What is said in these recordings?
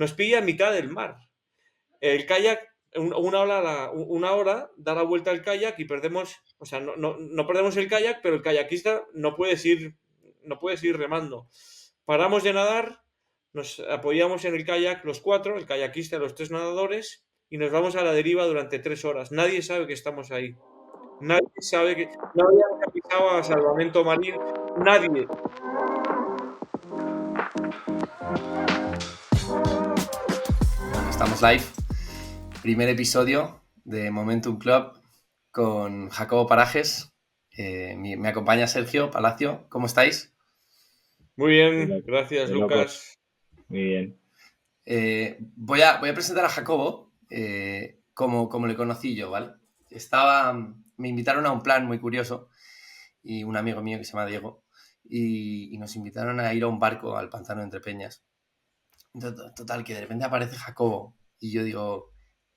nos pilla a mitad del mar. El kayak, una hora da la vuelta al kayak y perdemos, o sea, no perdemos el kayak, pero el kayakista no puedes ir remando. Paramos de nadar, nos apoyamos en el kayak los 4, el kayakista y los 3 nadadores, y nos vamos a la deriva durante 3 horas. Nadie sabe que estamos ahí. Nadie sabe que nadie ha avisado a Salvamento Marino, nadie. Estamos live. Primer episodio de Momentum Club con Jacobo Parajes. Me acompaña Sergio Palacio. ¿Cómo estáis? Muy bien, gracias, Lucas. Muy bien. Voy a presentar a Jacobo como le conocí yo, ¿vale? Me invitaron a un plan muy curioso y un amigo mío que se llama Diego y nos invitaron a ir a un barco al pantano de Entrepeñas. Total, que de repente aparece Jacobo y yo digo,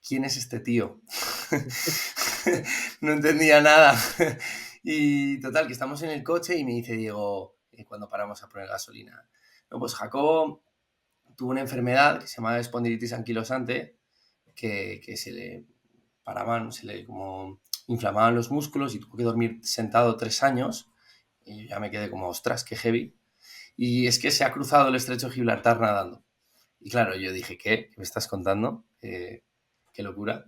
¿quién es este tío? No entendía nada. Y total, que estamos en el coche y me dice Diego, cuando paramos a poner gasolina, no, pues Jacobo tuvo una enfermedad que se llama espondilitis anquilosante, que se le como inflamaban los músculos y tuvo que dormir sentado 3 años. Y yo ya me quedé como, ostras, qué heavy. Y es que se ha cruzado el estrecho de Gibraltar nadando. Y claro, yo dije, ¿qué? ¿Qué me estás contando? Qué locura.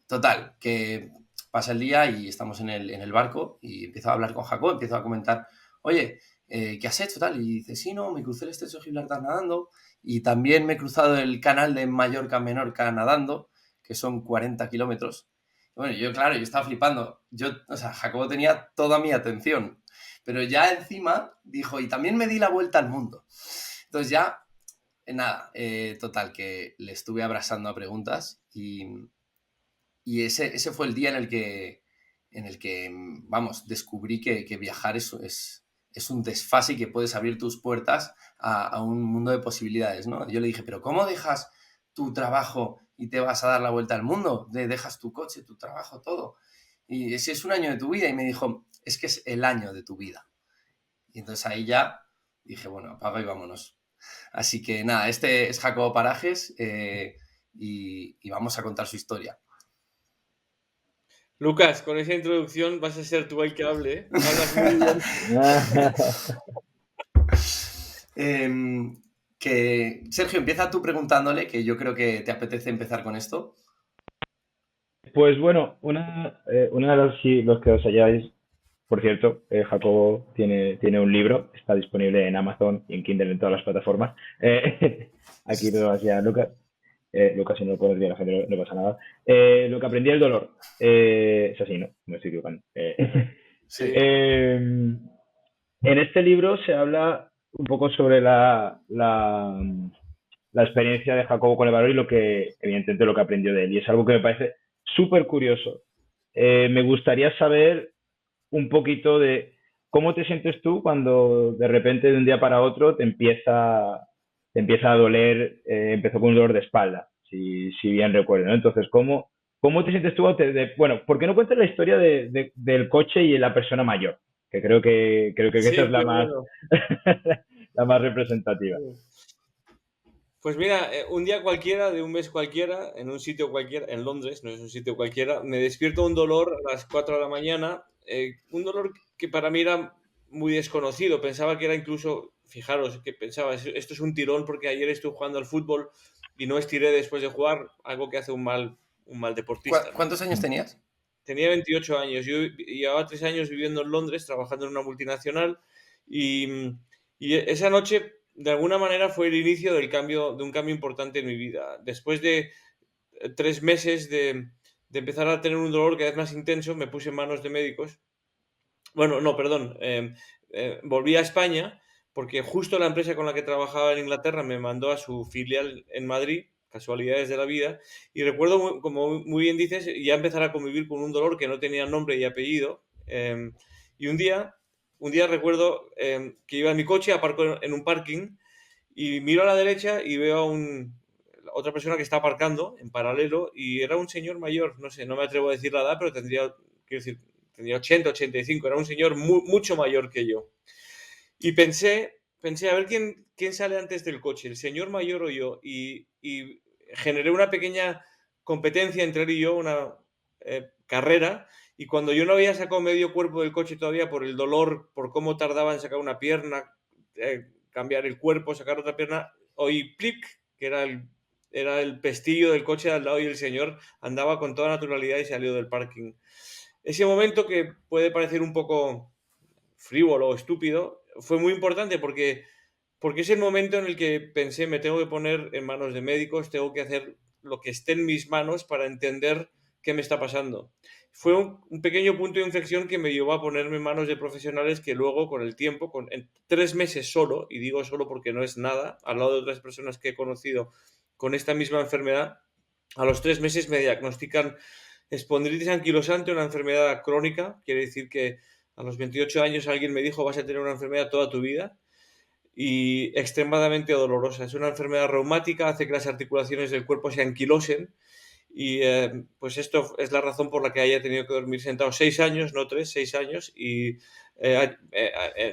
Total, que pasa el día y estamos en el barco y empiezo a hablar con Jacob, empiezo a comentar, oye, ¿qué has hecho? Tal? Y dice, sí, no, me crucé el estrecho de Gibraltar nadando y también me he cruzado el canal de Mallorca a Menorca nadando, que son 40 kilómetros. Bueno, yo estaba flipando. Jacobo tenía toda mi atención, pero ya encima dijo, y también me di la vuelta al mundo. Entonces ya... Nada, total, que le estuve abrasando a preguntas y ese fue el día en el que vamos, descubrí que viajar es un desfase y que puedes abrir tus puertas a un mundo de posibilidades, ¿no? Yo le dije, pero ¿cómo dejas tu trabajo y te vas a dar la vuelta al mundo? Dejas tu coche, tu trabajo, todo. Y ese es un año de tu vida. Y me dijo, es que es el año de tu vida. Y entonces ahí ya dije, bueno, apaga y vámonos. Así que nada, este es Jacobo Parajes y vamos a contar su historia. Lucas, con esa introducción vas a ser tú el que hable, ¿eh? Hablas muy bien. Sergio, empieza tú preguntándole, que yo creo que te apetece empezar con esto. Pues bueno, una de los que os halláis, por cierto, Jacobo tiene un libro, está disponible en Amazon y en Kindle en todas las plataformas. Aquí lo hacía Lucas. Lucas, si no lo puedes ver, la gente no pasa nada. Lo que aprendí del dolor. Es así, ¿no? Me estoy equivocando. Sí. En este libro se habla un poco sobre la experiencia de Jacobo con el valor y evidentemente, lo que aprendió de él. Y es algo que me parece súper curioso. Me gustaría saber un poquito de cómo te sientes tú cuando de repente de un día para otro te empieza a doler, empezó con un dolor de espalda, si bien recuerdo, ¿no? Entonces, ¿cómo te sientes tú? Bueno, ¿por qué no cuentas la historia del coche y la persona mayor? Que creo que Sí, esa es la más, bueno. la más representativa. Pues mira, un día cualquiera, de un mes cualquiera, en un sitio cualquiera, en Londres, no es un sitio cualquiera, me despierto un dolor a las 4 de la mañana, un dolor que para mí era muy desconocido. Pensaba que era incluso, fijaros, que pensaba, esto es un tirón porque ayer estuve jugando al fútbol y no estiré después de jugar, algo que hace un mal deportista, ¿no? ¿Cuántos años tenías? Tenía 28 años. Yo llevaba 3 años viviendo en Londres, trabajando en una multinacional, y esa noche, de alguna manera, fue el inicio de un cambio importante en mi vida. Después de 3 meses de empezar a tener un dolor cada vez más intenso, me puse en manos de médicos. Bueno, no, perdón, volví a España porque justo la empresa con la que trabajaba en Inglaterra me mandó a su filial en Madrid, casualidades de la vida, y recuerdo, como muy bien dices, ya empezar a convivir con un dolor que no tenía nombre y apellido. Y un día recuerdo que iba en mi coche, aparco en un parking y miro a la derecha y veo a otra persona que está aparcando en paralelo y era un señor mayor, no sé, no me atrevo a decir la edad, pero tendría 80, 85, era un señor mucho mayor que yo. Y pensé pensé, a ver quién sale antes del coche, el señor mayor o yo, y generé una pequeña competencia entre él y yo, una carrera, y cuando yo no había sacado medio cuerpo del coche todavía por el dolor, por cómo tardaba en sacar una pierna, cambiar el cuerpo, sacar otra pierna, oí plic, que era el pestillo del coche de al lado y el señor andaba con toda naturalidad y salió del parking. Ese momento que puede parecer un poco frívolo o estúpido, fue muy importante porque es el momento en el que pensé, me tengo que poner en manos de médicos, tengo que hacer lo que esté en mis manos para entender qué me está pasando. Fue un pequeño punto de inflexión que me llevó a ponerme en manos de profesionales que luego, con el tiempo, en 3 meses solo, y digo solo porque no es nada, al lado de otras personas que he conocido con esta misma enfermedad, a los 3 meses me diagnostican espondilitis anquilosante, una enfermedad crónica, quiere decir que a los 28 años alguien me dijo vas a tener una enfermedad toda tu vida y extremadamente dolorosa. Es una enfermedad reumática, hace que las articulaciones del cuerpo se anquilosen y pues esto es la razón por la que haya tenido que dormir sentado 6 años, no 3, 6 años y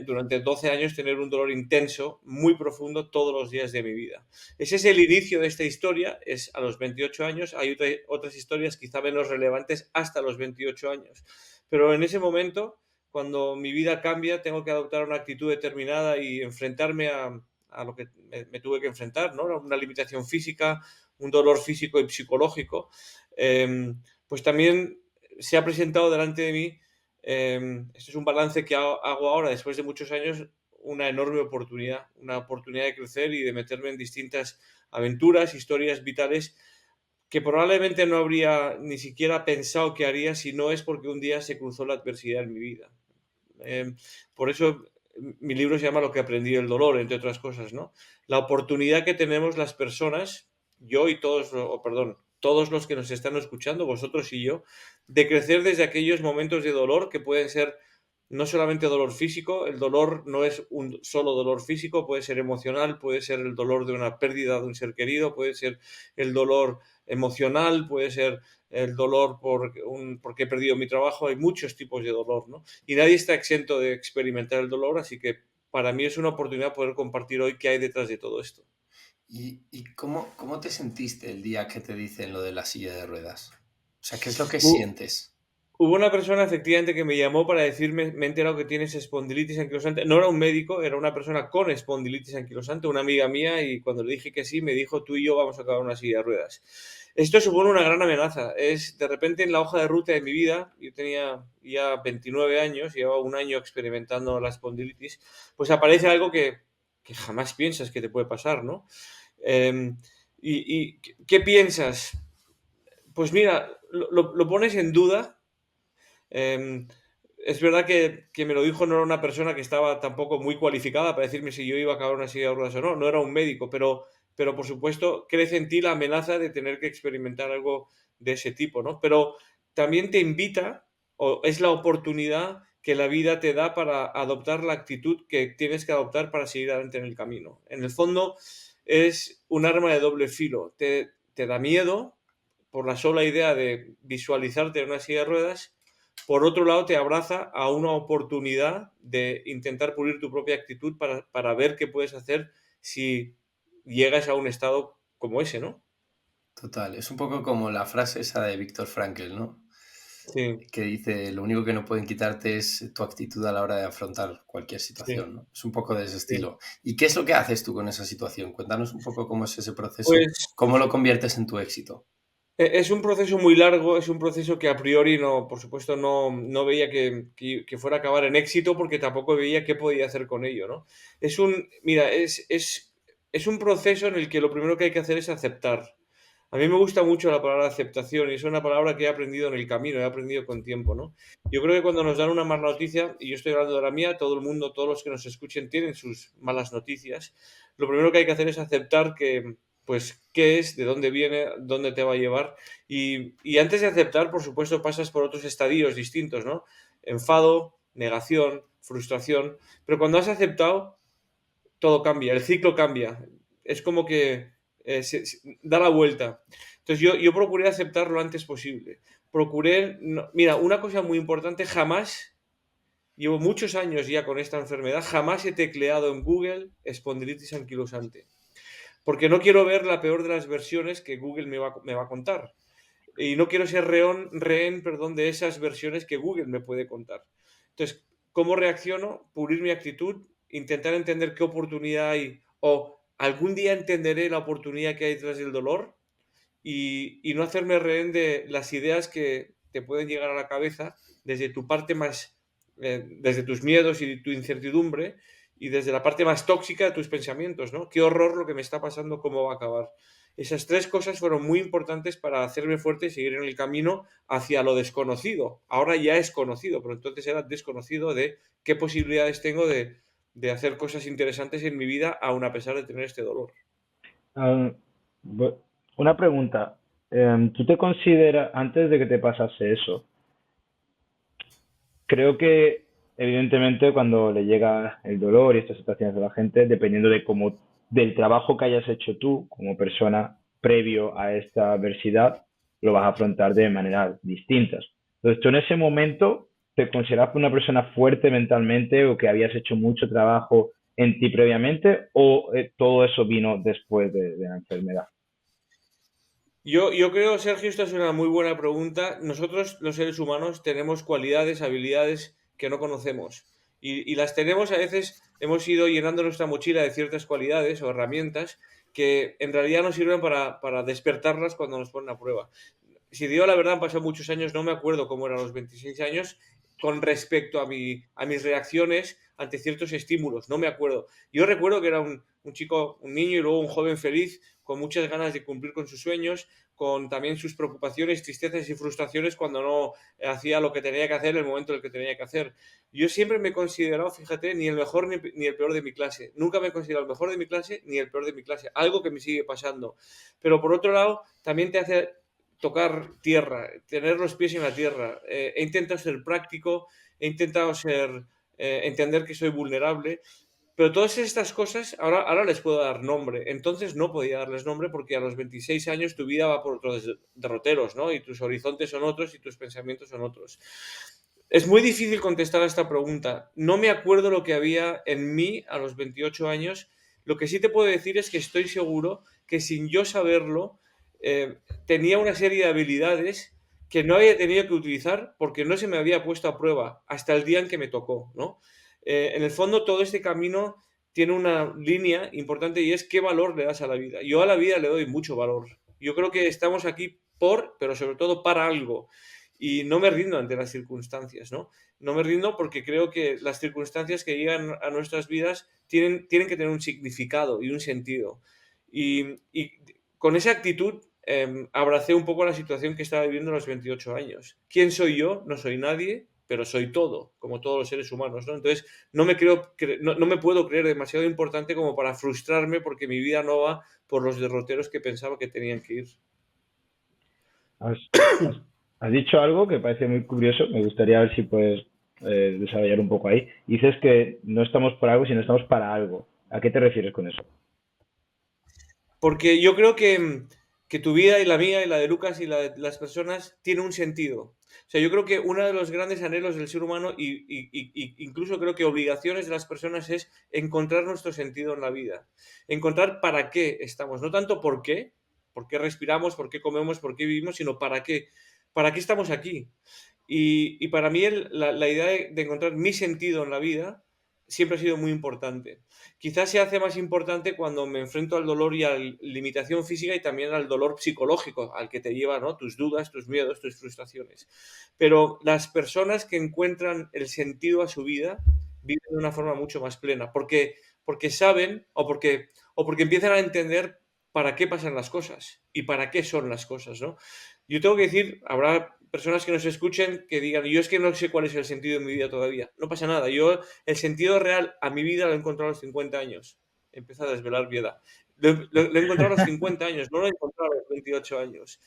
durante 12 años tener un dolor intenso, muy profundo todos los días de mi vida. Ese es el inicio de esta historia, es a los 28 años, hay otras historias quizá menos relevantes hasta los 28 años, pero en ese momento, cuando mi vida cambia, tengo que adoptar una actitud determinada y enfrentarme a lo que me tuve que enfrentar, ¿no? Una limitación física, un dolor físico y psicológico, pues también se ha presentado delante de mí, esto es un balance que hago ahora después de muchos años, una enorme oportunidad, una oportunidad de crecer y de meterme en distintas aventuras, historias vitales que probablemente no habría ni siquiera pensado que haría si no es porque un día se cruzó la adversidad en mi vida. Por eso mi libro se llama Lo que aprendí del dolor, entre otras cosas, ¿no? La oportunidad que tenemos las personas, yo y todos, o perdón, todos los que nos están escuchando, vosotros y yo, de crecer desde aquellos momentos de dolor que pueden ser no solamente dolor físico, el dolor no es un solo dolor físico, puede ser emocional, puede ser el dolor de una pérdida de un ser querido, puede ser el dolor emocional, puede ser el dolor porque he perdido mi trabajo, hay muchos tipos de dolor, ¿no? Y nadie está exento de experimentar el dolor, así que para mí es una oportunidad poder compartir hoy qué hay detrás de todo esto. ¿Y cómo te sentiste el día que te dicen lo de la silla de ruedas? O sea, ¿qué es lo que Hu- sientes? Hubo una persona efectivamente que me llamó para decirme, me he enterado que tienes espondilitis anquilosante. No era un médico, era una persona con espondilitis anquilosante, una amiga mía, y cuando le dije que sí, me dijo, tú y yo vamos a acabar una silla de ruedas. Esto supone una gran amenaza. Es de repente en la hoja de ruta de mi vida, yo tenía ya 29 años, llevaba un año experimentando la espondilitis, pues aparece algo que jamás piensas que te puede pasar, ¿no? Em, ¿Qué piensas? Pues mira, lo pones en duda. Em, es verdad que me lo dijo, no era una persona que estaba tampoco muy cualificada para decirme si yo iba a acabar una silla de ruedas o no, no era un médico, pero por supuesto crece en ti la amenaza de tener que experimentar algo de ese tipo, ¿no? Pero también te invita, o es la oportunidad que la vida te da para adoptar la actitud que tienes que adoptar para seguir adelante en el camino. En el fondo es un arma de doble filo, te da miedo por la sola idea de visualizarte en una silla de ruedas. Por otro lado, te abraza a una oportunidad de intentar pulir tu propia actitud para ver qué puedes hacer si llegas a un estado como ese, ¿no? Total, es un poco como la frase esa de Víctor Frankl, ¿no? Sí, Que dice, lo único que no pueden quitarte es tu actitud a la hora de afrontar cualquier sí, situación, ¿no? Es un poco de ese sí. estilo. ¿Y qué es lo que haces tú con esa situación? Cuéntanos un poco cómo es ese proceso, Pues cómo lo conviertes en tu éxito. es un proceso muy largo, es un proceso que a priori no, por supuesto, no veía que fuera a acabar en éxito porque tampoco veía qué podía hacer con ello, ¿no? Mira, es un proceso en el que lo primero que hay que hacer es aceptar. A mí me gusta mucho la palabra aceptación y es una palabra que he aprendido en el camino, he aprendido con tiempo, ¿no? Yo creo que cuando nos dan una mala noticia, y yo estoy hablando de la mía, todo el mundo, todos los que nos escuchen tienen sus malas noticias. Lo primero que hay que hacer es aceptar que, pues, qué es, de dónde viene, dónde te va a llevar. Y antes de aceptar, por supuesto, pasas por otros estadios distintos, ¿no? Enfado, negación, frustración. Pero cuando has aceptado, todo cambia, el ciclo cambia. Es como que da la vuelta. Entonces yo procuré aceptar lo antes posible. Procuré, mira, una cosa muy importante, jamás llevo muchos años ya con esta enfermedad, jamás he tecleado en Google espondilitis anquilosante, porque no quiero ver la peor de las versiones que Google me va a contar. Y no quiero ser rehén, perdón, de esas versiones que Google me puede contar. Entonces, ¿cómo reacciono? Pulir mi actitud, intentar entender qué oportunidad hay o algún día entenderé la oportunidad que hay detrás del dolor y no hacerme rehén de las ideas que te pueden llegar a la cabeza desde tu parte más, desde tus miedos y tu incertidumbre y desde la parte más tóxica de tus pensamientos, ¿no? Qué horror lo que me está pasando, cómo va a acabar. Esas tres cosas fueron muy importantes para hacerme fuerte y seguir en el camino hacia lo desconocido. Ahora ya es conocido, pero entonces era desconocido de qué posibilidades tengo de hacer cosas interesantes en mi vida, aun a pesar de tener este dolor. Ah, bu- una pregunta. ¿Tú te consideras, antes de que te pasase eso, creo que evidentemente cuando le llega el dolor y estas situaciones a la gente, dependiendo de cómo, del trabajo que hayas hecho tú como persona previo a esta adversidad, lo vas a afrontar de maneras distintas. Entonces, tú en ese momento te consideras una persona fuerte mentalmente o que habías hecho mucho trabajo en ti previamente o todo eso vino después de la enfermedad. Yo creo, Sergio, esta es una muy buena pregunta. Nosotros, los seres humanos, tenemos cualidades, habilidades que no conocemos. Y las tenemos a veces, hemos ido llenando nuestra mochila de ciertas cualidades o herramientas que en realidad nos sirven para despertarlas cuando nos ponen a prueba. Si digo la verdad, han pasado muchos años, no me acuerdo cómo eran los 26 años con respecto a mis reacciones ante ciertos estímulos, no me acuerdo. Yo recuerdo que era un chico, un niño y luego un joven feliz, con muchas ganas de cumplir con sus sueños, con también sus preocupaciones, tristezas y frustraciones cuando no hacía lo que tenía que hacer en el momento en el que tenía que hacer. Yo siempre me he considerado, fíjate, ni el mejor ni el peor de mi clase. Nunca me he considerado el mejor de mi clase ni el peor de mi clase. Algo que me sigue pasando. Pero por otro lado, también te hace tocar tierra, tener los pies en la tierra. He intentado ser práctico, he intentado entender que soy vulnerable, pero todas estas cosas ahora les puedo dar nombre. Entonces no podía darles nombre porque a los 26 años tu vida va por otros derroteros, ¿no? Y tus horizontes son otros y tus pensamientos son otros. Es muy difícil contestar a esta pregunta. No me acuerdo lo que había en mí a los 28 años. Lo que sí te puedo decir es que estoy seguro que sin yo saberlo, tenía una serie de habilidades que no había tenido que utilizar porque no se me había puesto a prueba hasta el día en que me tocó, ¿no? En el fondo, todo este camino tiene una línea importante y es qué valor le das a la vida. Yo a la vida le doy mucho valor. Yo creo que estamos aquí pero sobre todo para algo. Y no me rindo ante las circunstancias, ¿no? No me rindo porque creo que las circunstancias que llegan a nuestras vidas tienen que tener un significado y un sentido. Y con esa actitud abracé un poco la situación que estaba viviendo a los 28 años. ¿Quién soy yo? No soy nadie, pero soy todo, como todos los seres humanos, ¿no? Entonces, no me puedo creer demasiado importante como para frustrarme porque mi vida no va por los derroteros que pensaba que tenían que ir. Has, has- has dicho algo que parece muy curioso, me gustaría ver si puedes desarrollar un poco ahí. Dices que no estamos por algo, sino estamos para algo. ¿A qué te refieres con eso? Porque yo creo que tu vida y la mía y la de Lucas y la de las personas tiene un sentido. O sea, yo creo que uno de los grandes anhelos del ser humano incluso creo que obligaciones de las personas es encontrar nuestro sentido en la vida. Encontrar para qué estamos. No tanto por qué respiramos, por qué comemos, por qué vivimos, sino para qué estamos aquí. Y para mí la idea de encontrar mi sentido en la vida siempre ha sido muy importante. Quizás se hace más importante cuando me enfrento al dolor y a la limitación física y también al dolor psicológico, al que te lleva, ¿no? Tus dudas, tus miedos, tus frustraciones. Pero las personas que encuentran el sentido a su vida viven de una forma mucho más plena, porque saben o porque empiezan a entender para qué pasan las cosas y para qué son las cosas, ¿no? Yo tengo que decir, habrá personas que nos escuchen que digan, yo es que no sé cuál es el sentido de mi vida todavía. No pasa nada, yo el sentido real a mi vida lo he encontrado a los 50 años. Empieza a desvelar Vieda. Lo he encontrado a los 50 años, no lo he encontrado a los 28 años.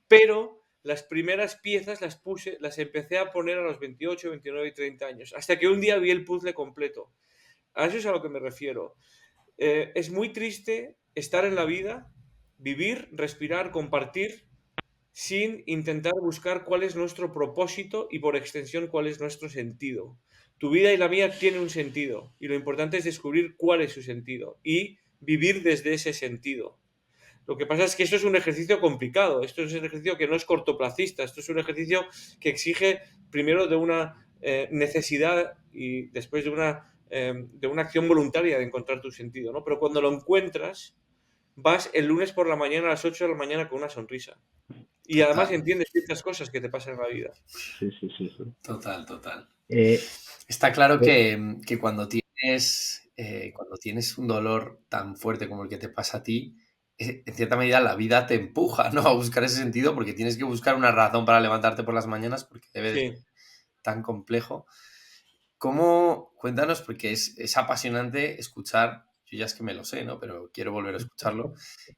Pero las primeras piezas las empecé a poner a los 28, 29 y 30 años, hasta que un día vi el puzzle completo. A eso es a lo que me refiero. Es muy triste estar en la vida, vivir, respirar, compartir, sin intentar buscar cuál es nuestro propósito y por extensión cuál es nuestro sentido. Tu vida y la mía tiene un sentido y lo importante es descubrir cuál es su sentido y vivir desde ese sentido. Lo que pasa es que esto es un ejercicio complicado, esto es un ejercicio que no es cortoplacista, esto es un ejercicio que exige primero de una necesidad y después de una acción voluntaria de encontrar tu sentido, ¿no? Pero cuando lo encuentras, vas el lunes por la mañana a las 8 de la mañana con una sonrisa. Y además Total, entiendes ciertas cosas que te pasan en la vida. Sí, sí, sí, sí. total. Eh, Está claro eh, que cuando tienes un dolor tan fuerte como el que te pasa a ti, en cierta medida la vida te empuja, ¿no? A buscar ese sentido porque tienes que buscar una razón para levantarte por las mañanas porque debe de ser Sí, tan complejo. Cuéntanos, porque es apasionante escuchar, yo ya es que me lo sé, ¿no? Pero quiero volver a escucharlo,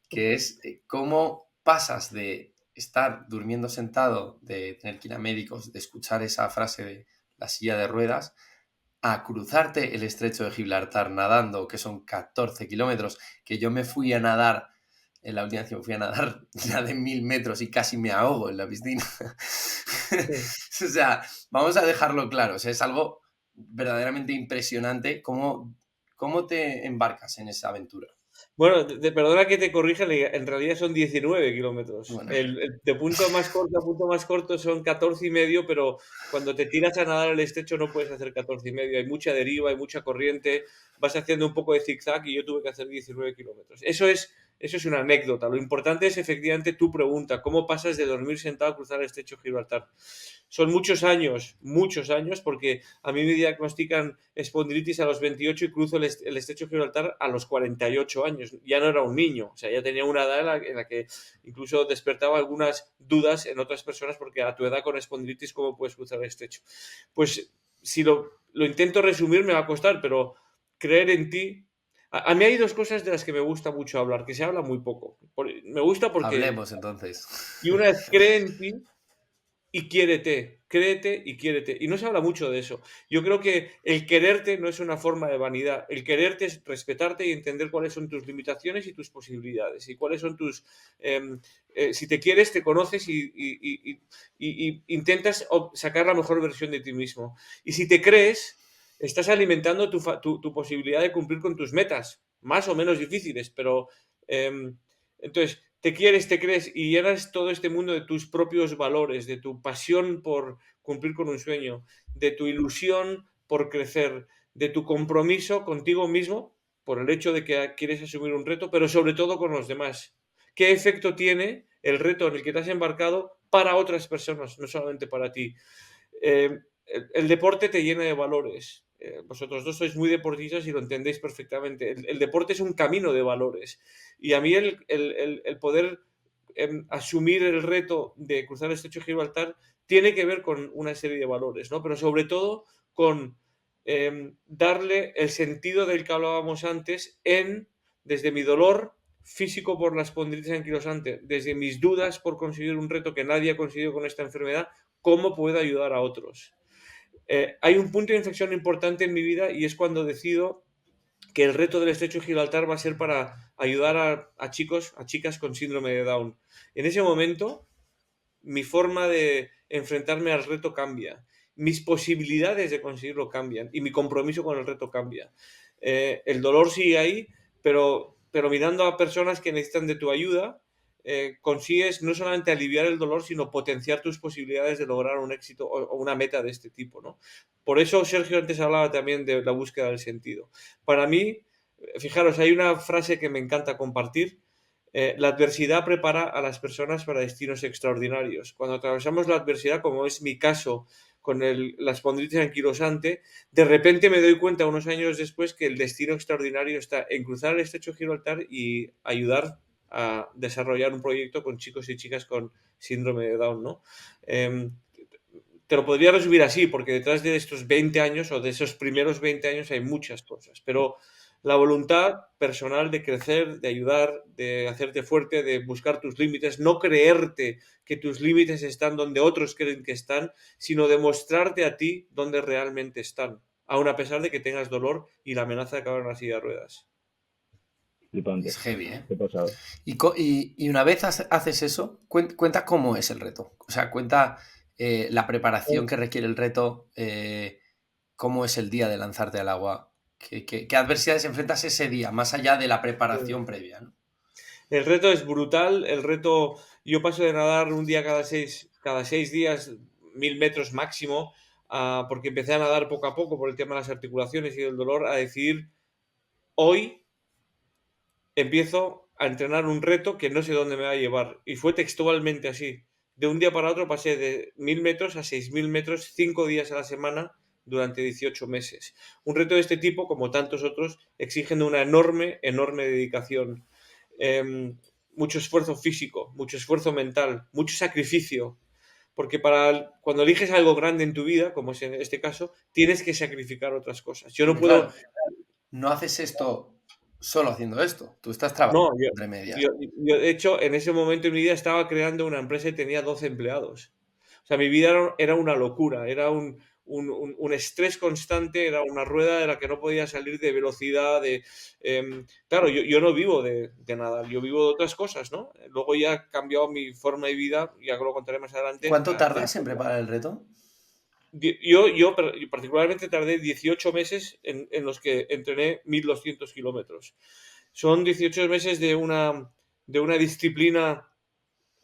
que es cómo pasas de estar durmiendo sentado, de tener que ir a médicos, de escuchar esa frase de la silla de ruedas, a cruzarte el estrecho de Gibraltar nadando, que son 14 kilómetros, que yo me fui a nadar, en la última vez que me fui a nadar, nadé 1000 metros y casi me ahogo en la piscina. sí. O sea, vamos a dejarlo claro, o sea, es algo verdaderamente impresionante cómo te embarcas en esa aventura. Bueno, perdona que te corrija, en realidad son 19 kilómetros. Bueno, De punto más corto a punto más corto son 14 y medio, pero cuando te tiras a nadar al estrecho no puedes hacer 14 y medio. Hay mucha deriva, hay mucha corriente, vas haciendo un poco de zigzag y yo tuve que hacer 19 kilómetros. Eso es una anécdota. Lo importante es efectivamente tu pregunta, ¿cómo pasas de dormir sentado a cruzar el estrecho de Gibraltar? Son muchos años, porque a mí me diagnostican espondilitis a los 28 y cruzo el estrecho de Gibraltar a los 48 años. Ya no era un niño, o sea, ya tenía una edad en la que incluso despertaba algunas dudas en otras personas, porque a tu edad con espondilitis, ¿cómo puedes cruzar el estrecho? Pues si lo intento resumir me va a costar, pero creer en ti. A mí hay dos cosas de las que me gusta mucho hablar, que se habla muy poco. Me gusta porque, hablemos entonces. y una es cree en ti y quiérete, créete y quiérete. Y no se habla mucho de eso. Yo creo que el quererte no es una forma de vanidad. El quererte es respetarte y entender cuáles son tus limitaciones y tus posibilidades. Y cuáles son tus... si te quieres, te conoces y intentas sacar la mejor versión de ti mismo. Y si te crees, estás alimentando tu posibilidad de cumplir con tus metas, más o menos difíciles, pero... entonces, te quieres, te crees y llenas todo este mundo de tus propios valores, de tu pasión por cumplir con un sueño, de tu ilusión por crecer, de tu compromiso contigo mismo por el hecho de que quieres asumir un reto, pero sobre todo con los demás. ¿Qué efecto tiene el reto en el que te has embarcado para otras personas, no solamente para ti? El deporte te llena de valores. Vosotros dos sois muy deportistas y lo entendéis perfectamente. El deporte es un camino de valores. Y a mí el poder asumir el reto de cruzar el estrecho de Gibraltar tiene que ver con una serie de valores, ¿no? Pero sobre todo con darle el sentido del que hablábamos antes desde mi dolor físico por la espondilitis anquilosante, desde mis dudas por conseguir un reto que nadie ha conseguido con esta enfermedad, cómo puedo ayudar a otros. Hay un punto de inflexión importante en mi vida y es cuando decido que el reto del estrecho de Gibraltar va a ser para ayudar a chicos, a chicas con síndrome de Down. En ese momento, mi forma de enfrentarme al reto cambia, mis posibilidades de conseguirlo cambian y mi compromiso con el reto cambia. El dolor sigue ahí, pero mirando a personas que necesitan de tu ayuda, consigues no solamente aliviar el dolor, sino potenciar tus posibilidades de lograr un éxito o una meta de este tipo, ¿no? Por eso Sergio antes hablaba también de la búsqueda del sentido. Para mí, fijaros, hay una frase que me encanta compartir. La adversidad prepara a las personas para destinos extraordinarios. Cuando atravesamos la adversidad, como es mi caso con la espondilitis anquilosante, de repente me doy cuenta unos años después que el destino extraordinario está en cruzar el estrecho de Gibraltar y ayudar a desarrollar un proyecto con chicos y chicas con síndrome de Down, ¿no? Eh, Te lo podría resumir así, porque detrás de estos 20 años o de esos primeros 20 años hay muchas cosas, pero la voluntad personal de crecer, de ayudar, de hacerte fuerte, de buscar tus límites, no creerte que tus límites están donde otros creen que están, sino demostrarte a ti donde realmente están, aun a pesar de que tengas dolor y la amenaza de acabar en la silla de ruedas. Flipante. Es heavy, ¿eh? Qué pasado. Y una vez haces eso, cuenta cómo es el reto. O sea, cuenta la preparación que requiere el reto, ¿Cómo es el día de lanzarte al agua? ¿Qué adversidades enfrentas ese día, más allá de la preparación previa, ¿no? El reto es brutal, el reto, yo paso de nadar un día cada 6 días, 1000 metros máximo, porque empecé a nadar poco a poco por el tema de las articulaciones y del dolor, a decidir, hoy empiezo a entrenar un reto que no sé dónde me va a llevar. Y fue textualmente así. De un día para otro pasé de 1000 metros a 6000 metros, 5 días a la semana, durante 18 meses. Un reto de este tipo, como tantos otros, exigen de una enorme, enorme dedicación. Em, Mucho esfuerzo físico, mucho esfuerzo mental, mucho sacrificio. Porque cuando eliges algo grande en tu vida, como es en este caso, tienes que sacrificar otras cosas. Yo no Porque puedo. claro, no haces esto solo haciendo esto, tú estás trabajando No, yo entre medias. yo yo, de hecho, en ese momento en mi vida estaba creando una empresa y tenía 12 empleados. O sea, mi vida era una locura, era un estrés constante, era una rueda de la que no podía salir, de velocidad, claro, yo no vivo de nadar, yo vivo de otras cosas, ¿no? Luego ya he cambiado mi forma de vida, ya lo contaré más adelante, ¿Cuánto tardas en preparar el reto? yo particularmente tardé 18 meses en los que entrené 1200 kilómetros. Son 18 meses de una disciplina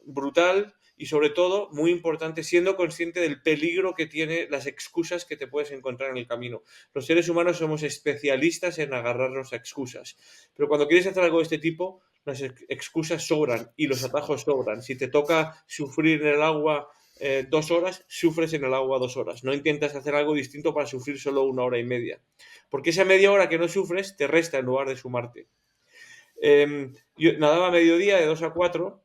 brutal y, sobre todo, muy importante, siendo consciente del peligro que tiene las excusas que te puedes encontrar en el camino. Los seres humanos somos especialistas en agarrarnos a excusas, pero cuando quieres hacer algo de este tipo, las excusas sobran y los atajos sobran. Si te toca sufrir en el agua 2 horas, sufres en el agua 2 horas. No intentas hacer algo distinto para sufrir solo 1 hora y media, porque esa media hora que no sufres te resta en lugar de sumarte. Yo nadaba a mediodía de 2 a 4,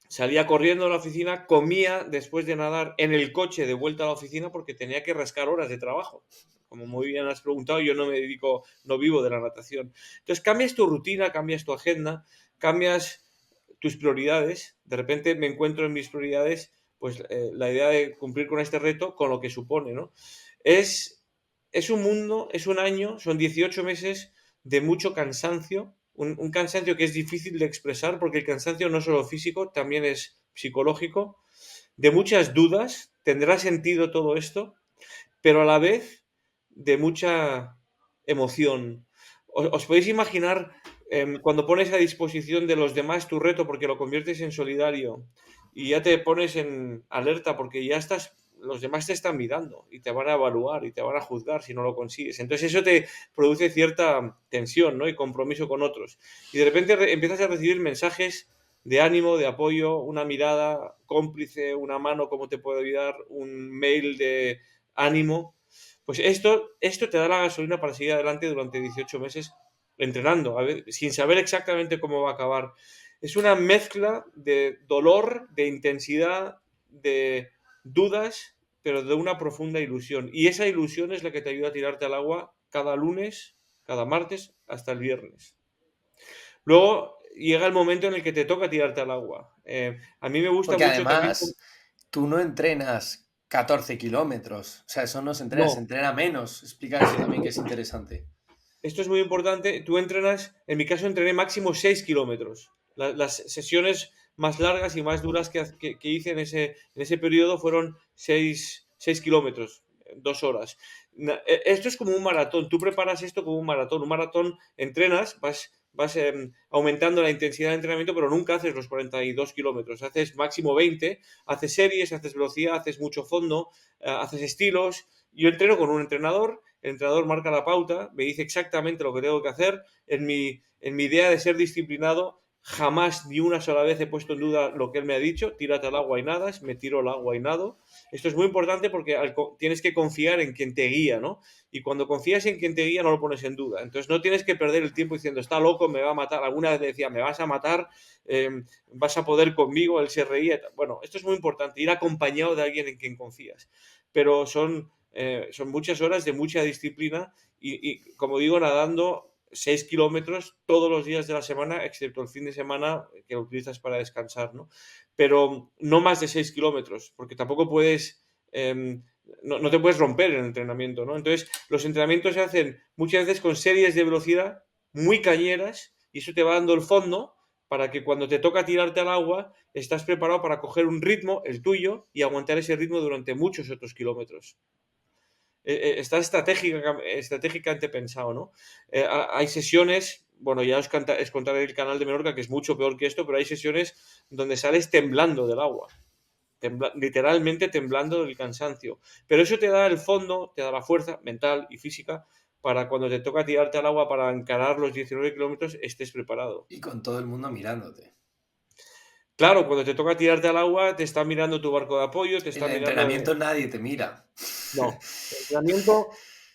salía corriendo a la oficina, comía después de nadar en el coche de vuelta a la oficina porque tenía que rascar horas de trabajo. Como muy bien has preguntado, yo no vivo de la natación. Entonces cambias tu rutina, cambias tu agenda, cambias tus prioridades. De repente me encuentro en mis prioridades, pues la idea de cumplir con este reto, con lo que supone, ¿no? Es, es un mundo, es un año, son 18 meses de mucho cansancio, un cansancio que es difícil de expresar, porque el cansancio no es solo físico, también es psicológico, de muchas dudas. ¿Tendrá sentido todo esto? Pero a la vez de mucha emoción. ¿Os podéis imaginar, cuando pones a disposición de los demás tu reto porque lo conviertes en solidario y ya te pones en alerta porque ya estás, los demás te están mirando y te van a evaluar y te van a juzgar si no lo consigues? Entonces eso te produce cierta tensión, ¿no? Y compromiso con otros. Y de repente empiezas a recibir mensajes de ánimo, de apoyo, una mirada cómplice, una mano, ¿cómo te puedo ayudar? Un mail de ánimo. Pues esto te da la gasolina para seguir adelante durante 18 meses entrenando, a ver, sin saber exactamente cómo va a acabar. Es una mezcla de dolor, de intensidad, de dudas, pero de una profunda ilusión. Y esa ilusión es la que te ayuda a tirarte al agua cada lunes, cada martes, hasta el viernes. Luego llega el momento en el que te toca tirarte al agua. A mí me gusta Porque mucho también. además tú no entrenas 14 kilómetros, o sea, eso no se entrena, se No, entrena menos. Explica eso también, que es interesante. esto es muy importante. Tú entrenas, en mi caso entrené máximo 6 kilómetros. Las sesiones más largas y más duras que hice en ese periodo fueron 6 kilómetros, 2 horas. Esto es como un maratón. Tú preparas esto como un maratón. Un maratón, entrenas, vas aumentando la intensidad de entrenamiento, pero nunca haces los 42 kilómetros. Haces máximo 20, haces series, haces velocidad, haces mucho fondo, haces estilos. Yo entreno con un entrenador. El entrenador marca la pauta, me dice exactamente lo que tengo que hacer. En mi idea de ser disciplinado, jamás ni una sola vez he puesto en duda lo que él me ha dicho. Tírate al agua y nadas, me tiro al agua y nado. Esto es muy importante porque tienes que confiar en quien te guía, ¿no? Y cuando confías en quien te guía, no lo pones en duda. Entonces no tienes que perder el tiempo diciendo, está loco, me va a matar. Alguna vez decía, me vas a matar, vas a poder conmigo. Él se reía. Bueno, esto es muy importante, ir acompañado de alguien en quien confías. Pero son muchas horas de mucha disciplina y, como digo, nadando 6 kilómetros todos los días de la semana, excepto el fin de semana que lo utilizas para descansar, ¿no? Pero no más de 6 kilómetros, porque tampoco puedes, no te puedes romper en el entrenamiento, ¿no? Entonces, los entrenamientos se hacen muchas veces con series de velocidad muy cañeras y eso te va dando el fondo para que cuando te toca tirarte al agua estás preparado para coger un ritmo, el tuyo, y aguantar ese ritmo durante muchos otros kilómetros. está estratégicamente pensado, ¿no? Hay sesiones, bueno, ya os contaré el canal de Menorca, que es mucho peor que esto, pero hay sesiones donde sales temblando del agua, literalmente temblando del cansancio. Pero eso te da el fondo, te da la fuerza mental y física para cuando te toca tirarte al agua para encarar los 19 kilómetros estés preparado. Y con todo el mundo mirándote. Claro, cuando te toca tirarte al agua, te está mirando tu barco de apoyo, te En está el mirando. entrenamiento nadie te mira. No,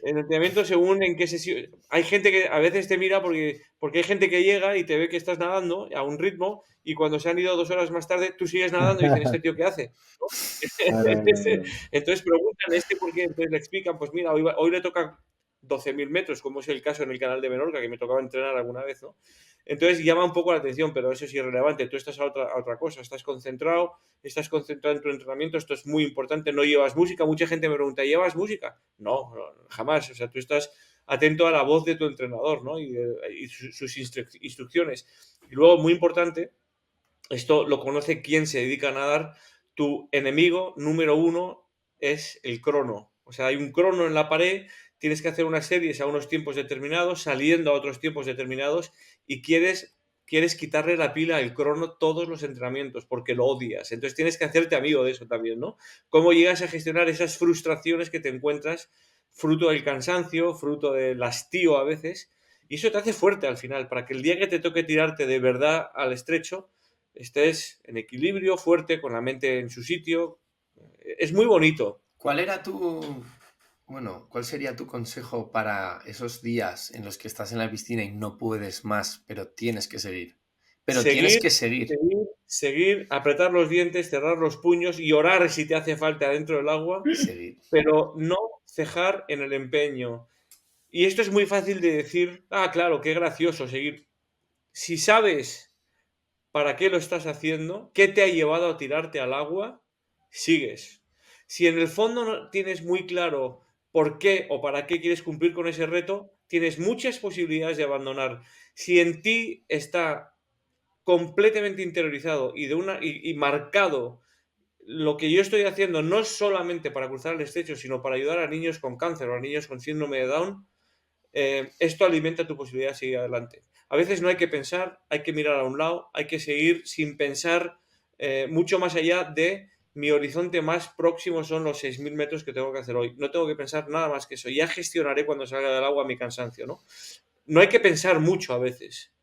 el entrenamiento según en qué sesión. Hay gente que a veces te mira porque hay gente que llega y te ve que estás nadando a un ritmo y cuando se han ido 2 horas más tarde, tú sigues nadando y dicen, ¿este tío qué hace? ¿No? Claro, claro. Entonces preguntan, ¿este por qué? Entonces le explican, pues mira, hoy le toca 12.000 metros, como es el caso en el canal de Menorca, que me tocaba entrenar alguna vez, ¿no? Entonces llama un poco la atención, pero eso es irrelevante. Tú estás a otra cosa, estás concentrado en tu entrenamiento, esto es muy importante, no llevas música. Mucha gente me pregunta, ¿llevas música? No, jamás. O sea, tú estás atento a la voz de tu entrenador, ¿no? Y sus instrucciones. Y luego, muy importante, esto lo conoce quien se dedica a nadar, tu enemigo número uno es el crono. O sea, hay un crono en la pared, tienes que hacer unas series a unos tiempos determinados, saliendo a otros tiempos determinados, y quieres quitarle la pila al crono todos los entrenamientos porque lo odias. Entonces tienes que hacerte amigo de eso también, ¿no? ¿Cómo llegas a gestionar esas frustraciones que te encuentras fruto del cansancio, fruto del hastío a veces? Y eso te hace fuerte al final, para que el día que te toque tirarte de verdad al estrecho, estés en equilibrio, fuerte, con la mente en su sitio. Es muy bonito. ¿Cuál era cuál sería tu consejo para esos días en los que estás en la piscina y no puedes más, pero tienes que seguir? Pero tienes Seguir, que seguir. seguir, apretar los dientes, cerrar los puños y orar si te hace falta dentro del agua, Y seguir. pero no cejar en el empeño. Y esto es muy fácil de decir, claro, qué gracioso seguir. Si sabes para qué lo estás haciendo, qué te ha llevado a tirarte al agua, sigues. Si en el fondo no tienes muy claro por qué o para qué quieres cumplir con ese reto, tienes muchas posibilidades de abandonar. Si en ti está completamente interiorizado y marcado lo que yo estoy haciendo no es solamente para cruzar el estrecho, sino para ayudar a niños con cáncer o a niños con síndrome de Down, esto alimenta tu posibilidad de seguir adelante. A veces no hay que pensar, hay que mirar a un lado, hay que seguir sin pensar mucho más allá de mi horizonte más próximo son los 6.000 metros que tengo que hacer hoy. No tengo que pensar nada más que eso. Ya gestionaré cuando salga del agua mi cansancio, ¿no? No hay que pensar mucho a veces,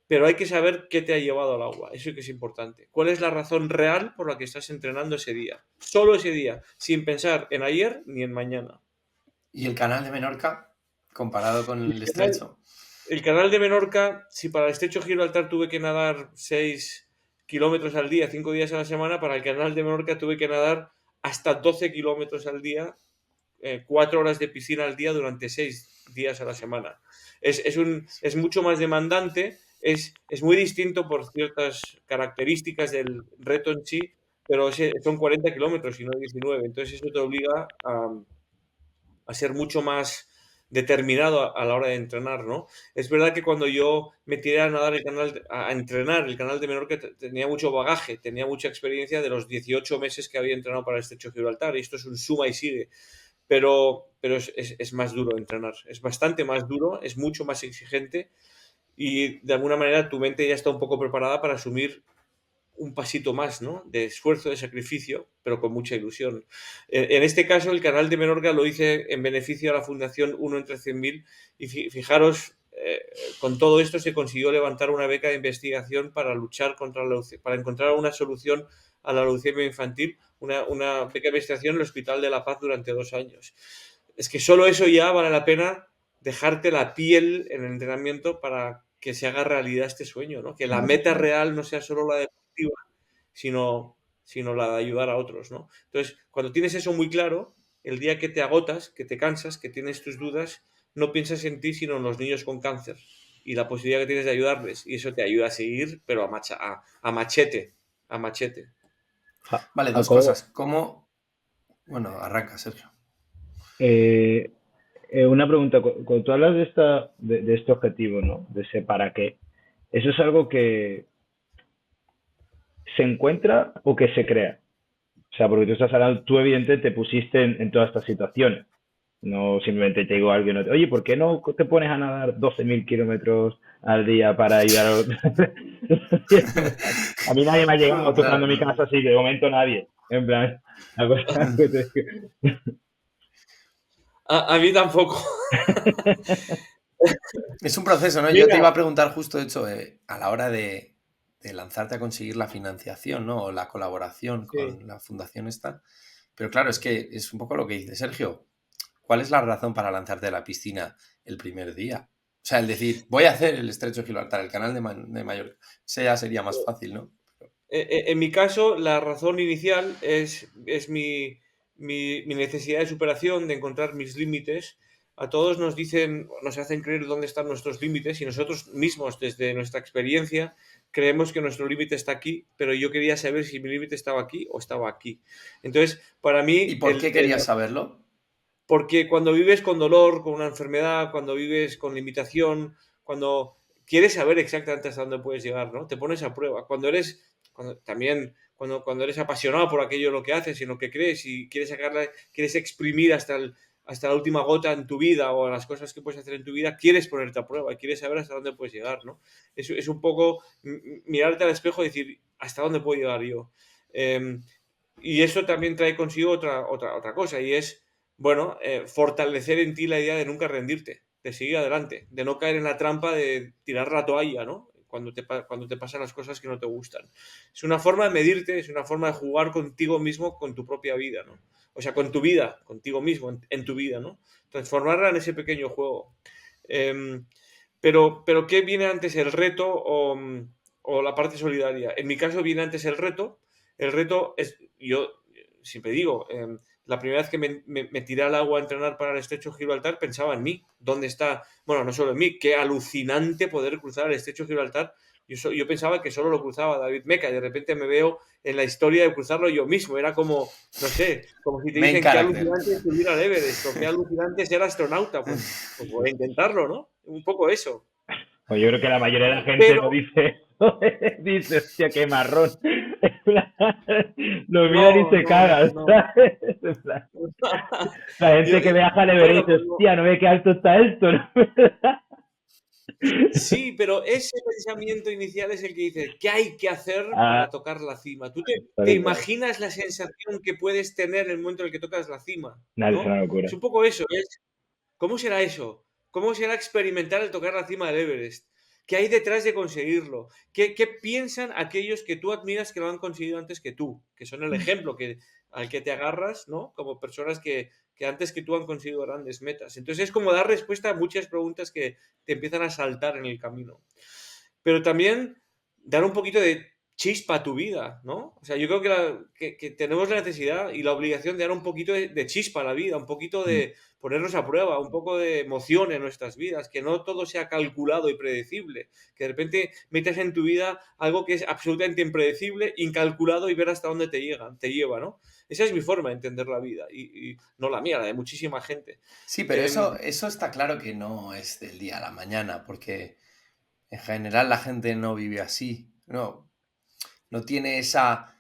pero hay que saber qué te ha llevado al agua. Eso que es importante. ¿Cuál es la razón real por la que estás entrenando ese día? Solo ese día, sin pensar en ayer ni en mañana. ¿Y el canal de Menorca comparado con el estrecho? El canal de Menorca, si para el estrecho Gibraltar tuve que nadar 6 kilómetros al día, 5 días a la semana, para el canal de Menorca tuve que nadar hasta 12 kilómetros al día, 4 horas de piscina al día durante 6 días a la semana. Es mucho más demandante, es muy distinto por ciertas características del reto en sí, pero son 40 kilómetros y no 19. Entonces eso te obliga a ser mucho más determinado a la hora de entrenar, ¿no? Es verdad que cuando yo me tiré a nadar a entrenar el canal de Menorca, tenía mucho bagaje, tenía mucha experiencia de los 18 meses que había entrenado para el estrecho Gibraltar, y esto es un suma y sigue, pero es más duro entrenar, es bastante más duro, es mucho más exigente y de alguna manera tu mente ya está un poco preparada para asumir un pasito más, ¿no? De esfuerzo, de sacrificio, pero con mucha ilusión. En este caso, el canal de Menorca lo hice en beneficio a la Fundación 1 entre 100.000 y fijaros, con todo esto se consiguió levantar una beca de investigación para luchar contra para encontrar una solución a la leucemia infantil, una beca de investigación en el Hospital de la Paz durante 2 años. Es que solo eso ya vale la pena dejarte la piel en el entrenamiento para que se haga realidad este sueño, ¿no? Que la meta real no sea solo la de sino, sino la de ayudar a otros, ¿no? Entonces, cuando tienes eso muy claro, el día que te agotas, que te cansas, que tienes tus dudas, no piensas en ti, sino en los niños con cáncer y la posibilidad que tienes de ayudarles. Y eso te ayuda a seguir, pero a machete, a machete. Vale, dos Jacobo, cosas. Bueno, arranca, Sergio. eh, una pregunta. Cuando tú hablas de este objetivo, ¿no? De ese para qué, ¿eso es algo que se encuentra o que se crea? O sea, porque tú estás hablando, tú evidentemente te pusiste en todas estas situaciones. No simplemente te digo a alguien, oye, ¿por qué no te pones a nadar 12.000 kilómetros al día para ayudar a otros? A mí nadie me ha llegado tocando Claro, mi casa así, de momento nadie. En plan, la cosa que A mí tampoco. es un proceso, ¿no? Yo te Mira, iba a preguntar justo, de hecho, a la hora de lanzarte a conseguir la financiación, ¿no? O la colaboración sí. con la fundación esta. Pero claro, es que es un poco lo que dice Sergio. ¿Cuál es la razón para lanzarte a la piscina el primer día? O sea, el decir, voy a hacer el Estrecho de Gibraltar, el canal de Mallorca. Ese ya sería más fácil, ¿no? En mi caso, la razón inicial es mi necesidad de superación, de encontrar mis límites. A todos nos dicen, nos hacen creer dónde están nuestros límites y nosotros mismos, desde nuestra experiencia, creemos que nuestro límite está aquí, pero yo quería saber si mi límite estaba aquí o estaba aquí. Entonces, para ¿Y mí, por qué querías saberlo? porque cuando vives con dolor, con una enfermedad, cuando vives con limitación, cuando quieres saber exactamente hasta dónde puedes llegar, ¿no? Te pones a prueba. Cuando eres apasionado por aquello lo que haces y en lo que crees y quieres sacarla, quieres exprimir hasta la última gota en tu vida o las cosas que puedes hacer en tu vida, quieres ponerte a prueba y quieres saber hasta dónde puedes llegar, ¿no? Es un poco mirarte al espejo y decir, ¿hasta dónde puedo llegar yo? Em, y eso también trae consigo otra cosa y es bueno, fortalecer en ti la idea de nunca rendirte, de seguir adelante, de no caer en la trampa de tirar la toalla, ¿no? Cuando te pasan las cosas que no te gustan. Es una forma de medirte, es una forma de jugar contigo mismo, con tu propia vida, ¿no? O sea, con tu vida, contigo mismo, en tu vida, ¿no? Transformarla en ese pequeño juego. Em, pero ¿qué viene antes, el reto o la parte solidaria? En mi caso viene antes el reto. El reto es, yo siempre digo, la primera vez que me tiré al agua a entrenar para el Estrecho de Gibraltar pensaba en mí. ¿Dónde está? Bueno, no solo en mí, qué alucinante poder cruzar el Estrecho de Gibraltar. Yo pensaba que solo lo cruzaba David Meca y de repente me veo en la historia de cruzarlo yo mismo. Era como, no sé, como si te Main dicen qué character. alucinante es subir al Everest o qué alucinante es ser astronauta. Pues voy a intentarlo, ¿no? Un poco eso. Pues yo creo que la mayoría de la gente no Pero dice eso. Dice, hostia, qué marrón. Lo miran y no, se no, no, cagan, no. ¿sabes? La gente que viaja al Bueno, Everest dice, hostia, no ve qué alto está esto, ¿no? sí, pero ese pensamiento inicial es el que dice, ¿qué hay que hacer Ah, para tocar la cima? ¿Tú te tal cual. imaginas la sensación que puedes tener en el momento en el que tocas la cima? Nada, es ¿No? una Es locura. un poco eso. ¿Cómo será eso? ¿Cómo será experimentar el tocar la cima del Everest? ¿Qué hay detrás de conseguirlo? ¿Qué piensan aquellos que tú admiras que lo han conseguido antes que tú? Que son el ejemplo al que te agarras, ¿no? Como personas que antes que tú han conseguido grandes metas. Entonces es como dar respuesta a muchas preguntas que te empiezan a saltar en el camino. Pero también dar un poquito de chispa a tu vida, ¿no? O sea, yo creo que tenemos la necesidad y la obligación de dar un poquito de chispa a la vida, un poquito Mm. de ponernos a prueba, un poco de emoción en nuestras vidas, que no todo sea calculado y predecible, que de repente metas en tu vida algo que es absolutamente impredecible, incalculado y ver hasta dónde te lleva, ¿no? Esa es mi forma de entender la vida y no la mía, la de muchísima gente. Sí, pero Em, eso está claro que no es del día a la mañana, porque en general la gente no vive así. No tiene esa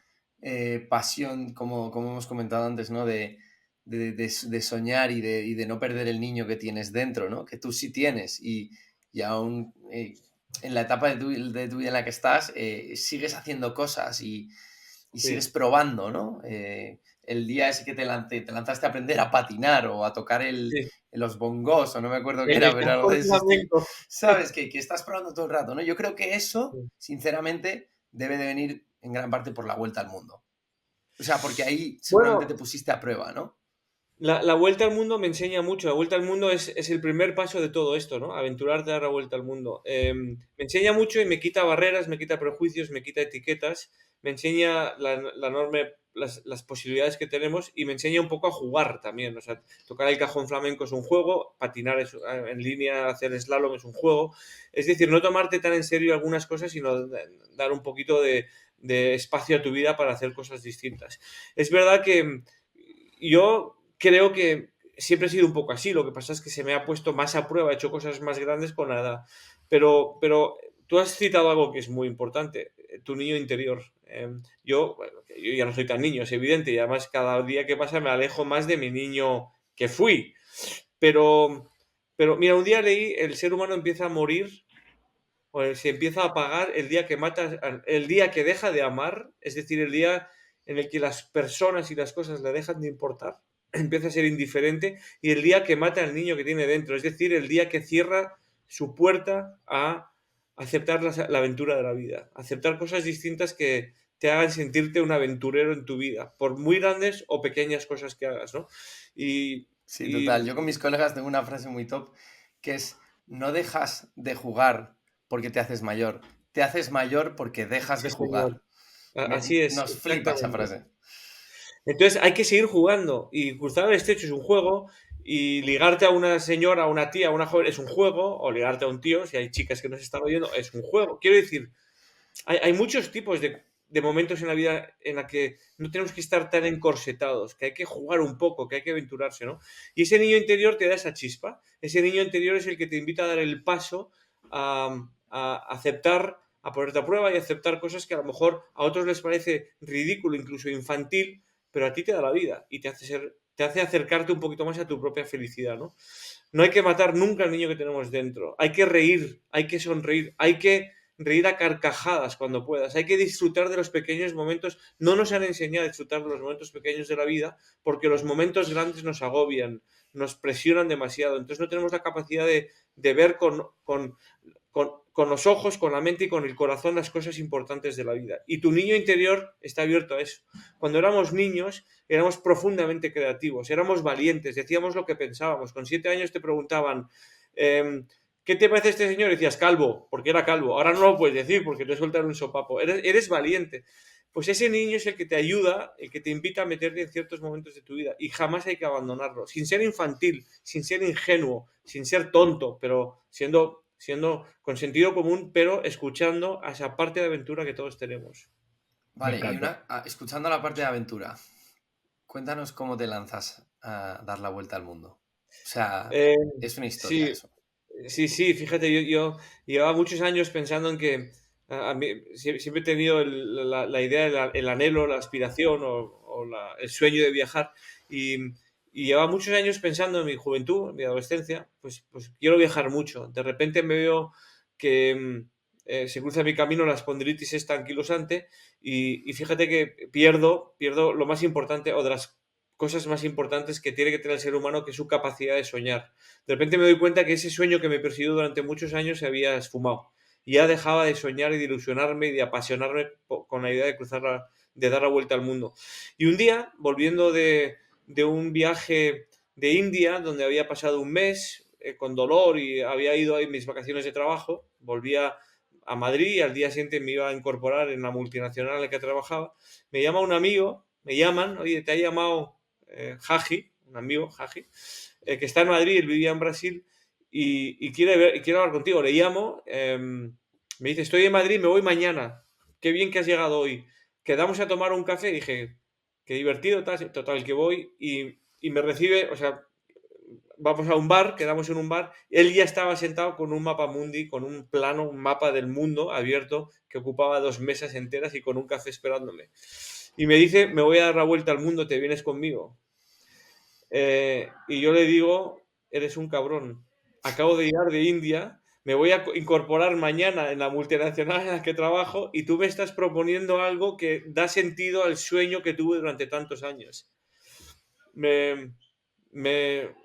pasión, como hemos comentado antes, ¿no? De soñar y de no perder el niño que tienes dentro, ¿no? Que tú sí tienes y aún en la etapa de tu vida en la que estás, sigues haciendo cosas y sigues sí. probando, ¿no? El día ese que te lanzaste a aprender a patinar o a tocar Sí, los bongos, o no me acuerdo qué era, el pero algo cajón de ese estilo. flamenco. ¿Sabes? Que estás probando todo el rato, ¿no? Yo creo que eso, Sí. sinceramente, debe de venir en gran parte por la vuelta al mundo. O sea, porque ahí seguramente Bueno, te pusiste a prueba, ¿no? la vuelta al mundo me enseña mucho. La vuelta al mundo es el primer paso de todo esto, ¿no? Aventurarte a dar la vuelta al mundo. Me enseña mucho y me quita barreras, me quita prejuicios, me quita etiquetas, me enseña la enorme, las posibilidades que tenemos y me enseña un poco a jugar también. O sea, tocar el cajón flamenco es un juego, patinar en línea, hacer slalom es un juego. Es decir, no tomarte tan en serio algunas cosas, sino dar un poquito de espacio a tu vida para hacer cosas distintas. Es verdad que yo creo que siempre he sido un poco así. Lo que pasa es que se me ha puesto más a prueba, he hecho cosas más grandes con la edad. Pero tú has citado algo que es muy importante, tu niño interior. Bueno, que yo ya no soy tan niño, es evidente, y además cada día que pasa me alejo más de mi niño que fui. Pero, pero mira, un día leí, el ser humano empieza a morir o se empieza a apagar el día que mata, el día que deja de amar, es decir, el día en el que las personas y las cosas le dejan de importar, empieza a ser indiferente, y el día que mata al niño que tiene dentro, es decir, el día que cierra su puerta a aceptar la aventura de la vida, aceptar cosas distintas que te hagan sentirte un aventurero en tu vida, por muy grandes o pequeñas cosas que hagas, ¿no? Y, Sí, total. y Yo con mis colegas tengo una frase muy top que es, no dejas de jugar porque te haces mayor, te haces mayor porque dejas sí, de señor, jugar. así es, Nos flipa esa exactamente. frase. Entonces hay que seguir jugando y cruzar el estrecho es un juego y ligarte a una señora, a una tía, a una joven es un juego, o ligarte a un tío, si hay chicas que nos están oyendo, es un juego. Quiero decir, hay muchos tipos de momentos en la vida en la que no tenemos que estar tan encorsetados, que hay que jugar un poco, que hay que aventurarse, ¿no? Y ese niño interior te da esa chispa. Ese niño interior es el que te invita a dar el paso a aceptar, a ponerte a prueba y aceptar cosas que a lo mejor a otros les parece ridículo, incluso infantil, pero a ti te da la vida y te hace acercarte un poquito más a tu propia felicidad, ¿no? No hay que matar nunca al niño que tenemos dentro. Hay que reír, hay que sonreír, hay que reír a carcajadas cuando puedas. Hay que disfrutar de los pequeños momentos. No nos han enseñado a disfrutar de los momentos pequeños de la vida porque los momentos grandes nos agobian, nos presionan demasiado. Entonces no tenemos la capacidad de ver con los ojos, con la mente y con el corazón las cosas importantes de la vida. Y tu niño interior está abierto a eso. Cuando éramos niños, éramos profundamente creativos, éramos valientes, decíamos lo que pensábamos. Con 7 años te preguntaban, ¿qué te parece este señor? Y decías, calvo, porque era calvo. Ahora no lo puedes decir porque te sueltan un sopapo. Eres valiente. Pues ese niño es el que te ayuda, el que te invita a meterte en ciertos momentos de tu vida. Y jamás hay que abandonarlo. Sin ser infantil, sin ser ingenuo, sin ser tonto, pero siendo con sentido común, pero escuchando a esa parte de aventura que todos tenemos. Me Vale, encanta. escuchando la parte de aventura, cuéntanos cómo te lanzas a dar la vuelta al mundo. O sea, Eh, es una historia sí, eso. sí, fíjate, yo llevaba muchos años pensando en que a mí siempre he tenido la idea, el anhelo, la aspiración o el sueño de viajar y llevaba muchos años pensando en mi juventud, en mi adolescencia, pues quiero viajar mucho. De repente me veo que se cruza mi camino la espondilitis esta anquilosante y fíjate que pierdo lo más importante o de las cosas más importantes que tiene que tener el ser humano, que es su capacidad de soñar. De repente me doy cuenta que ese sueño que me persiguió durante muchos años se había esfumado. Y ya dejaba de soñar y de ilusionarme y de apasionarme con la idea de de dar la vuelta al mundo. Y un día, volviendo de un viaje de India, donde había pasado un mes con dolor y había ido ahí mis vacaciones de trabajo, volvía a Madrid y al día siguiente me iba a incorporar en la multinacional en la que trabajaba. Me llama un amigo, me llaman, oye, te ha llamado Jaji, un amigo, Jaji, que está en Madrid, él vivía en Brasil y quiere hablar contigo. Le llamo, me dice, estoy en Madrid, me voy mañana. Qué bien que has llegado hoy. Quedamos a tomar un café. Dije, qué divertido, total, que voy y me recibe, o sea, vamos a un bar, quedamos en un bar. Él ya estaba sentado con un mapa mundi, con un plano, un mapa del mundo abierto que ocupaba 2 mesas enteras y con un café esperándome. Y me dice, me voy a dar la vuelta al mundo, ¿te vienes conmigo? Y yo le digo, eres un cabrón. Acabo de llegar de India, me voy a incorporar mañana en la multinacional en la que trabajo y tú me estás proponiendo algo que da sentido al sueño que tuve durante tantos años. Me, me,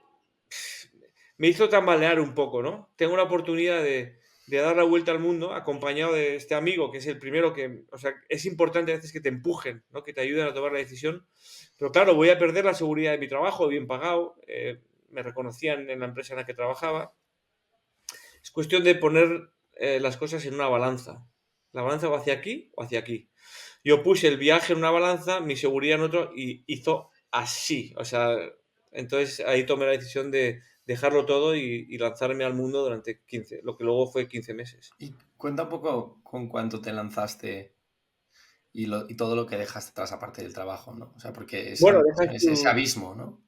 me hizo tambalear un poco, ¿no? Tengo la oportunidad de dar la vuelta al mundo acompañado de este amigo, que es el primero que, o sea, es importante a veces que te empujen, ¿no? Que te ayuden a tomar la decisión. Pero claro, voy a perder la seguridad de mi trabajo, bien pagado, me reconocían en la empresa en la que trabajaba. Es cuestión de poner las cosas en una balanza. La balanza va hacia aquí o hacia aquí. Yo puse el viaje en una balanza, mi seguridad en otro y hizo así. O sea, entonces ahí tomé la decisión de dejarlo todo y lanzarme al mundo durante 15, lo que luego fue 15 meses. Y cuenta un poco con cuánto te lanzaste y todo lo que dejaste atrás aparte del trabajo, ¿no? O sea, porque Bueno, es ese abismo, ¿no?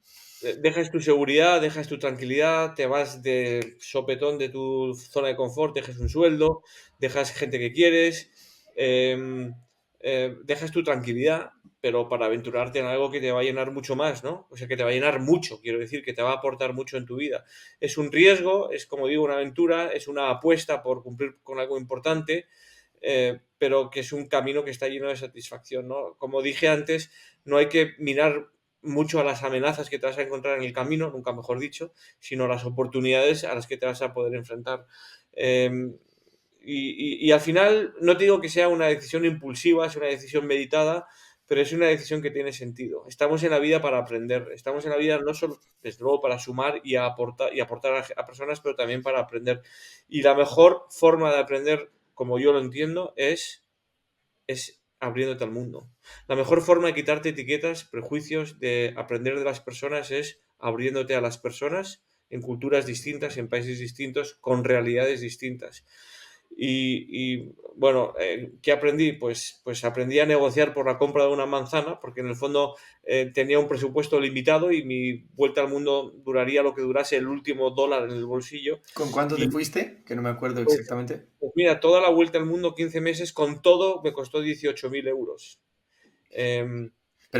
dejas tu seguridad, dejas tu tranquilidad, te vas de sopetón de tu zona de confort, dejas un sueldo, dejas gente que quieres, dejas tu tranquilidad pero para aventurarte en algo que te va a llenar mucho más, ¿no? O sea, que te va a llenar mucho, quiero decir, que te va a aportar mucho en tu vida. Es un riesgo, es como digo, una aventura, es una apuesta por cumplir con algo importante, pero que es un camino que está lleno de satisfacción, ¿no? Como dije antes, no hay que mirar mucho a las amenazas que te vas a encontrar en el camino, nunca mejor dicho, sino a las oportunidades a las que te vas a poder enfrentar. Em, y al final, no te digo que sea una decisión impulsiva, es una decisión meditada, pero es una decisión que tiene sentido. Estamos en la vida para aprender, estamos en la vida no solo, desde luego, para sumar y aportar a personas, pero también para aprender. Y la mejor forma de aprender, como yo lo entiendo, es abriéndote al mundo. La mejor forma de quitarte etiquetas, prejuicios, de aprender de las personas es abriéndote a las personas en culturas distintas, en países distintos, con realidades distintas. Bueno, ¿qué aprendí? Pues aprendí a negociar por la compra de una manzana, porque en el fondo tenía un presupuesto limitado y mi vuelta al mundo duraría lo que durase el último dólar en el bolsillo. ¿Con cuánto te Y fuiste? Que no me acuerdo pues, exactamente. pues mira, toda la vuelta al mundo, 15 meses, con todo, me costó 18.000 euros. Pero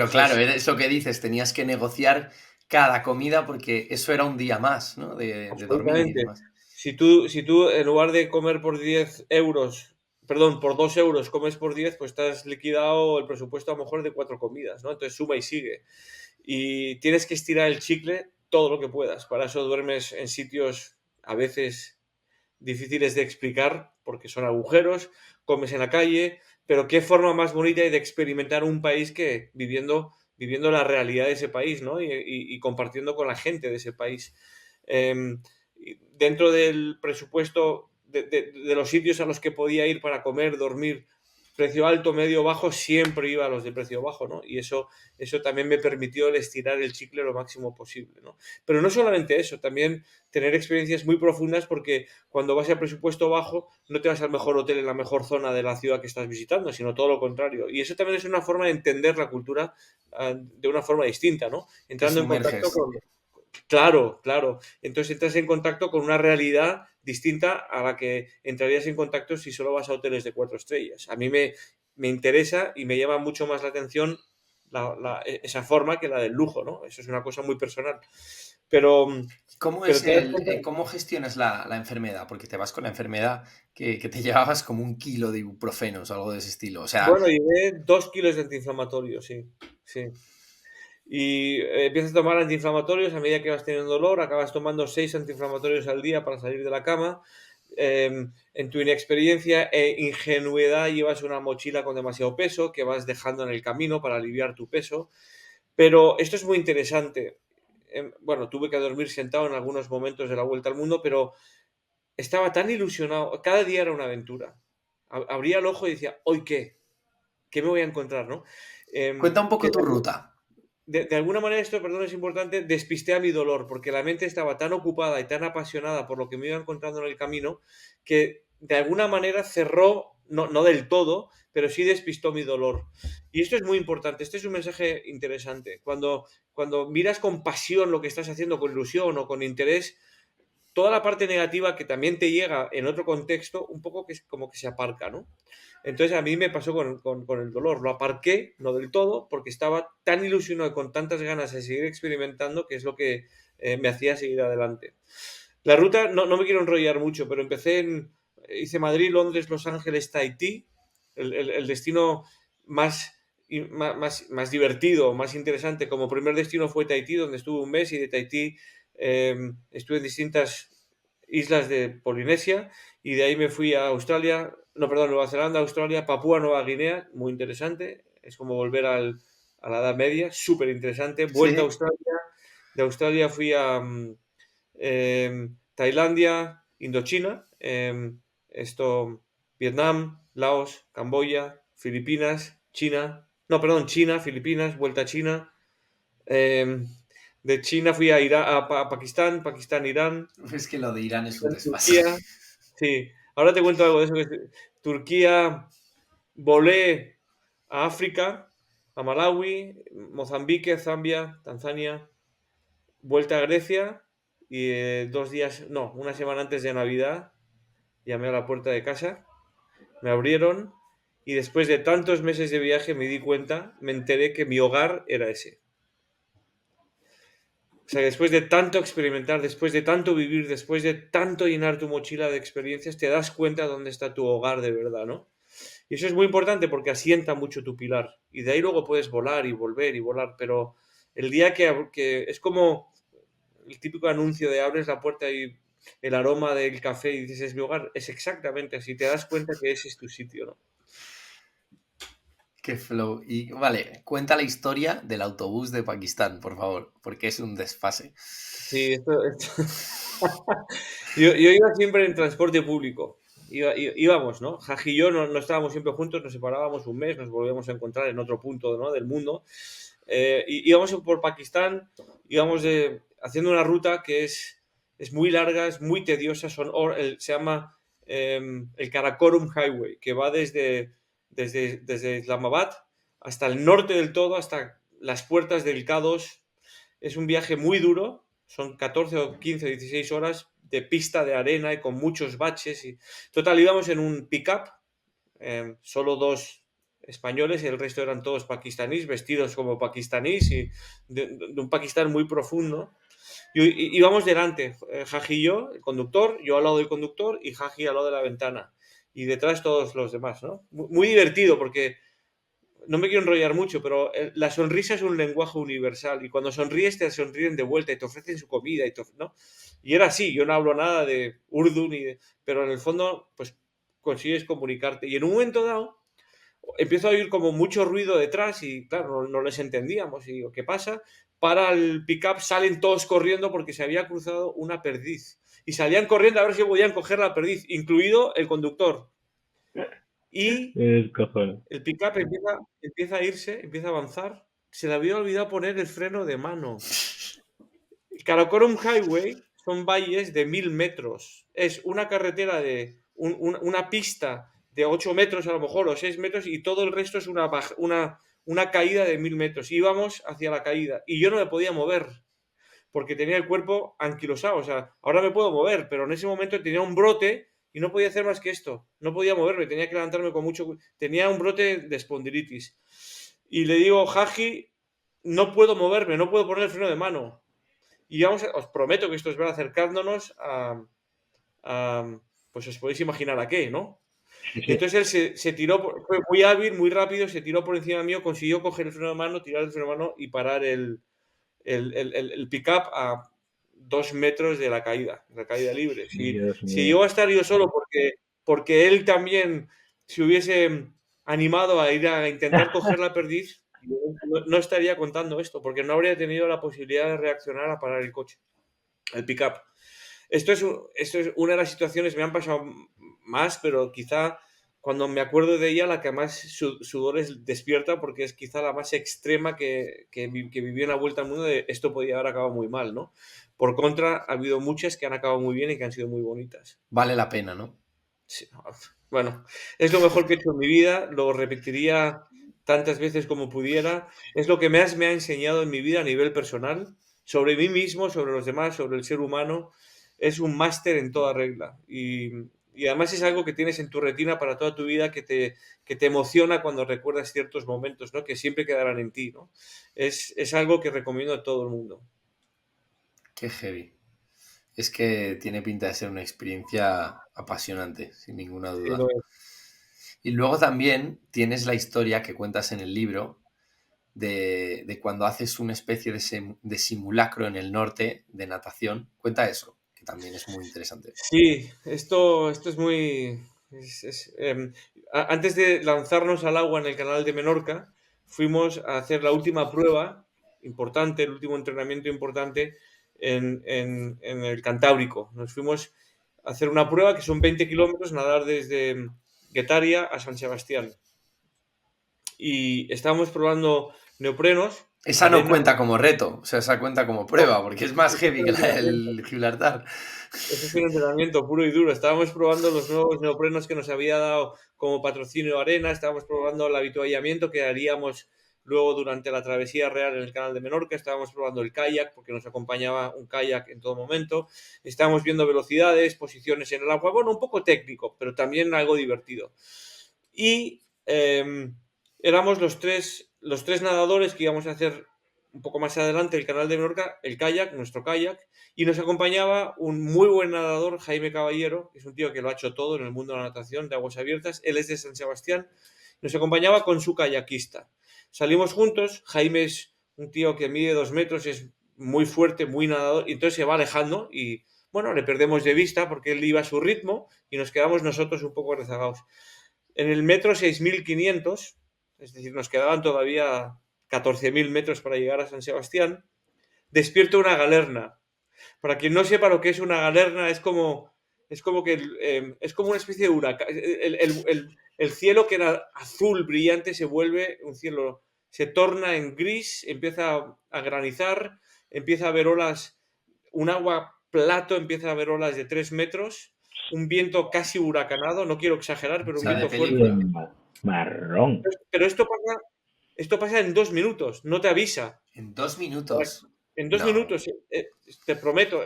Eso claro, es, era eso que dices, tenías que negociar cada comida porque eso era un día más, ¿no? De dormir y absolutamente. demás. Si tú en lugar de comer por 10 euros, perdón, por 2 euros comes por 10, pues estás liquidado el presupuesto a lo mejor de 4 comidas, ¿no? Entonces suma y sigue. Y tienes que estirar el chicle todo lo que puedas. Para eso duermes en sitios a veces difíciles de explicar porque son agujeros, comes en la calle, pero qué forma más bonita hay de experimentar un país que viviendo la realidad de ese país, ¿no? Y compartiendo con la gente de ese país. Dentro del presupuesto de los sitios a los que podía ir para comer, dormir, precio alto, medio, bajo, siempre iba a los de precio bajo, ¿no? Y eso también me permitió el estirar el chicle lo máximo posible, ¿no? Pero no solamente eso, también tener experiencias muy profundas porque cuando vas a presupuesto bajo no te vas al mejor hotel en la mejor zona de la ciudad que estás visitando, sino todo lo contrario. Y eso también es una forma de entender la cultura de una forma distinta, ¿no? Te Entrando en contacto sumerges. con... Claro, claro. Entonces entras en contacto con una realidad distinta a la que entrarías en contacto si solo vas a hoteles de 4 estrellas. A mí me interesa y me llama mucho más la atención esa forma que la del lujo, ¿no? Eso es una cosa muy personal. Pero, ¿Cómo pero es te das cuenta. cómo gestionas la enfermedad? Porque te vas con la enfermedad que te llevabas como 1 kilo de ibuprofenos o algo de ese estilo. O sea, Bueno, llevé 2 kilos de antiinflamatorio, sí, sí. Y empiezas a tomar antiinflamatorios a medida que vas teniendo dolor, acabas tomando 6 antiinflamatorios al día para salir de la cama. En tu inexperiencia e ingenuidad llevas una mochila con demasiado peso que vas dejando en el camino para aliviar tu peso. Pero esto es muy interesante. Bueno, tuve que dormir sentado en algunos momentos de la vuelta al mundo, pero estaba tan ilusionado. Cada día era una aventura. Abría el ojo y decía, ¿hoy qué? ¿Qué me voy a encontrar, no? cuenta un Que poco tu ruta. de alguna manera esto, perdón, es importante, despisté a mi dolor, porque la mente estaba tan ocupada y tan apasionada por lo que me iba encontrando en el camino, que de alguna manera cerró, no del todo, pero sí despistó mi dolor. Y esto es muy importante, este es un mensaje interesante. Cuando miras con pasión lo que estás haciendo, con ilusión o con interés, toda la parte negativa que también te llega en otro contexto, un poco que es como que se aparca, ¿no? Entonces a mí me pasó con el dolor, lo aparqué, no del todo, porque estaba tan ilusionado y con tantas ganas de seguir experimentando que es lo que me hacía seguir adelante. La ruta, no me quiero enrollar mucho, pero hice Madrid, Londres, Los Ángeles, Tahití, el destino más, más divertido, más interesante. Como primer destino fue Tahití, donde estuve un mes y de Tahití estuve en distintas islas de Polinesia y de ahí me fui a Australia, no, perdón, Nueva Zelanda, Australia, Papúa Nueva Guinea, muy interesante, es como volver a la Edad Media, súper interesante, vuelta a Sí. Australia, de Australia fui a Tailandia, Indochina, Vietnam, Laos, Camboya, Filipinas, China, no, perdón, China, Filipinas, vuelta a China, em, de China fui a, Pakistán, Pakistán, Irán, Es que lo de Irán es un desfase. Turquía. Sí, ahora te cuento algo de eso. Turquía, volé a África, a Malawi, Mozambique, Zambia, Tanzania, vuelta a Grecia y 2 días, no, una semana antes de Navidad, llamé a la puerta de casa, me abrieron y después de tantos meses de viaje me enteré que mi hogar era ese. O sea, después de tanto experimentar, después de tanto vivir, después de tanto llenar tu mochila de experiencias, te das cuenta dónde está tu hogar de verdad, ¿no? Y eso es muy importante porque asienta mucho tu pilar. Y de ahí luego puedes volar y volver y volar. Pero el día que es como el típico anuncio de abres la puerta y el aroma del café y dices es mi hogar, es exactamente así. Te das cuenta que ese es tu sitio, ¿no? Qué flow. Y vale, cuenta la historia del autobús de Pakistán, por favor, porque es un desfase. Sí, yo iba siempre en transporte público. Íbamos, ¿no? Jaji y yo no estábamos siempre juntos, nos separábamos un mes, nos volvíamos a encontrar en otro punto, ¿no?, del mundo. Íbamos por Pakistán, haciendo una ruta que es muy larga, es muy tediosa, se llama el Karakorum Highway, que va desde Islamabad hasta el norte del todo, hasta las puertas del K2. Es un viaje muy duro, son 14 o 15, 16 horas de pista de arena y con muchos baches. Total, íbamos en un pick-up, solo 2 españoles y el resto eran todos pakistaníes, vestidos como pakistaníes y de un Pakistán muy profundo. Y íbamos delante, Jaji y yo, el conductor, yo al lado del conductor y Jaji al lado de la ventana. Y detrás todos los demás, ¿no? Muy divertido porque no me quiero enrollar mucho, pero la sonrisa es un lenguaje universal y cuando sonríes te sonríen de vuelta y te ofrecen su comida, ¿no? Y era así, yo no hablo nada de urdu pero en el fondo pues consigues comunicarte y en un momento dado empiezo a oír como mucho ruido detrás y claro, no les entendíamos y digo, ¿qué pasa? Para el pick-up, salen todos corriendo porque se había cruzado una perdiz y salían corriendo a ver si podían coger la perdiz, incluido el conductor. Y Es cojones. el pick-up empieza a irse, empieza a avanzar. Se le había olvidado poner el freno de mano. El Karakorum Highway son valles de 1000 metros. Es una carretera de una pista de 8 metros a lo mejor o 6 metros y todo el resto es una caída de 1000 metros. Íbamos hacia la caída y yo no me podía mover porque tenía el cuerpo anquilosado. O sea, ahora me puedo mover, pero en ese momento tenía un brote y no podía hacer más que esto. No podía moverme, tenía que levantarme con mucho. Tenía un brote de espondilitis. Y le digo, Jaji, no puedo moverme, no puedo poner el freno de mano. Y os prometo que esto es ver acercándonos pues os podéis imaginar a qué, ¿no? Sí, Y sí. entonces él se tiró, fue muy hábil, muy rápido, se tiró por encima mío, consiguió coger el freno de mano, tirar el freno de mano y parar el pick-up a 2 metros de la caída libre. Dios Si mío. llegó a estar yo solo porque él también se hubiese animado a ir a intentar coger la perdiz, no estaría contando esto, porque no habría tenido la posibilidad de reaccionar a parar el coche, el pick-up. Esto es una de las situaciones, me han pasado más, pero quizá cuando me acuerdo de ella, la que más sudores despierta, porque es quizá la más extrema que viví en la vuelta al mundo de esto podía haber acabado muy mal, ¿no? Por contra, ha habido muchas que han acabado muy bien y que han sido muy bonitas. Vale la pena, ¿no? Sí, bueno, es lo mejor que he hecho en mi vida, lo repetiría tantas veces como pudiera, es lo que más me ha enseñado en mi vida a nivel personal, sobre mí mismo, sobre los demás, sobre el ser humano, es un máster en toda regla y además es algo que tienes en tu retina para toda tu vida que te emociona cuando recuerdas ciertos momentos, ¿no? Que siempre quedarán en ti, ¿no? Es algo que recomiendo a todo el mundo. Qué heavy. Es que tiene pinta de ser una experiencia apasionante, sin ninguna Sí, duda. Y luego también tienes la historia que cuentas en el libro de cuando haces una especie de simulacro en el norte de natación. Cuenta eso, que también es muy interesante. Sí, esto es muy. Antes de lanzarnos al agua en el canal de Menorca, fuimos a hacer la última prueba importante, el último entrenamiento importante en el Cantábrico. Nos fuimos a hacer una prueba que son 20 kilómetros, nadar desde Guetaria a San Sebastián. Y estábamos probando neoprenos, Esa no arena. cuenta como reto, o sea, esa cuenta como No, prueba, porque es más eso heavy fue que el la entrenamiento. del Gibraltar. Eso es un entrenamiento puro y duro. Estábamos probando los nuevos neoprenos que nos había dado como patrocinio Arena, estábamos probando el habituallamiento que haríamos luego durante la travesía real en el canal de Menorca, estábamos probando el kayak porque nos acompañaba un kayak en todo momento, estábamos viendo velocidades, posiciones en el agua, bueno, un poco técnico, pero también algo divertido. Y éramos los tres nadadores que íbamos a hacer un poco más adelante el canal de Menorca, el kayak, nuestro kayak, y nos acompañaba un muy buen nadador, Jaime Caballero, que es un tío que lo ha hecho todo en el mundo de la natación, de aguas abiertas. Él es de San Sebastián. Nos acompañaba con su kayakista. Salimos juntos. Jaime es un tío que mide 2 metros, es muy fuerte, muy nadador, y entonces se va alejando y, bueno, le perdemos de vista porque él iba a su ritmo y nos quedamos nosotros un poco rezagados. En el metro 6.500, es decir, nos quedaban todavía 14.000 metros para llegar a San Sebastián, despierto una galerna. Para quien no sepa lo que es una galerna, es como que es como una especie de huracán. El cielo que era azul brillante se vuelve un cielo, se torna en gris, empieza a granizar, empieza a haber olas, un agua plato, empieza a haber olas de 3 metros, un viento casi huracanado, no quiero exagerar, pero un sea, de viento película. fuerte. Marrón. Pero esto pasa en 2 minutos, no te avisa. En 2 minutos. En 2 No. minutos, te prometo,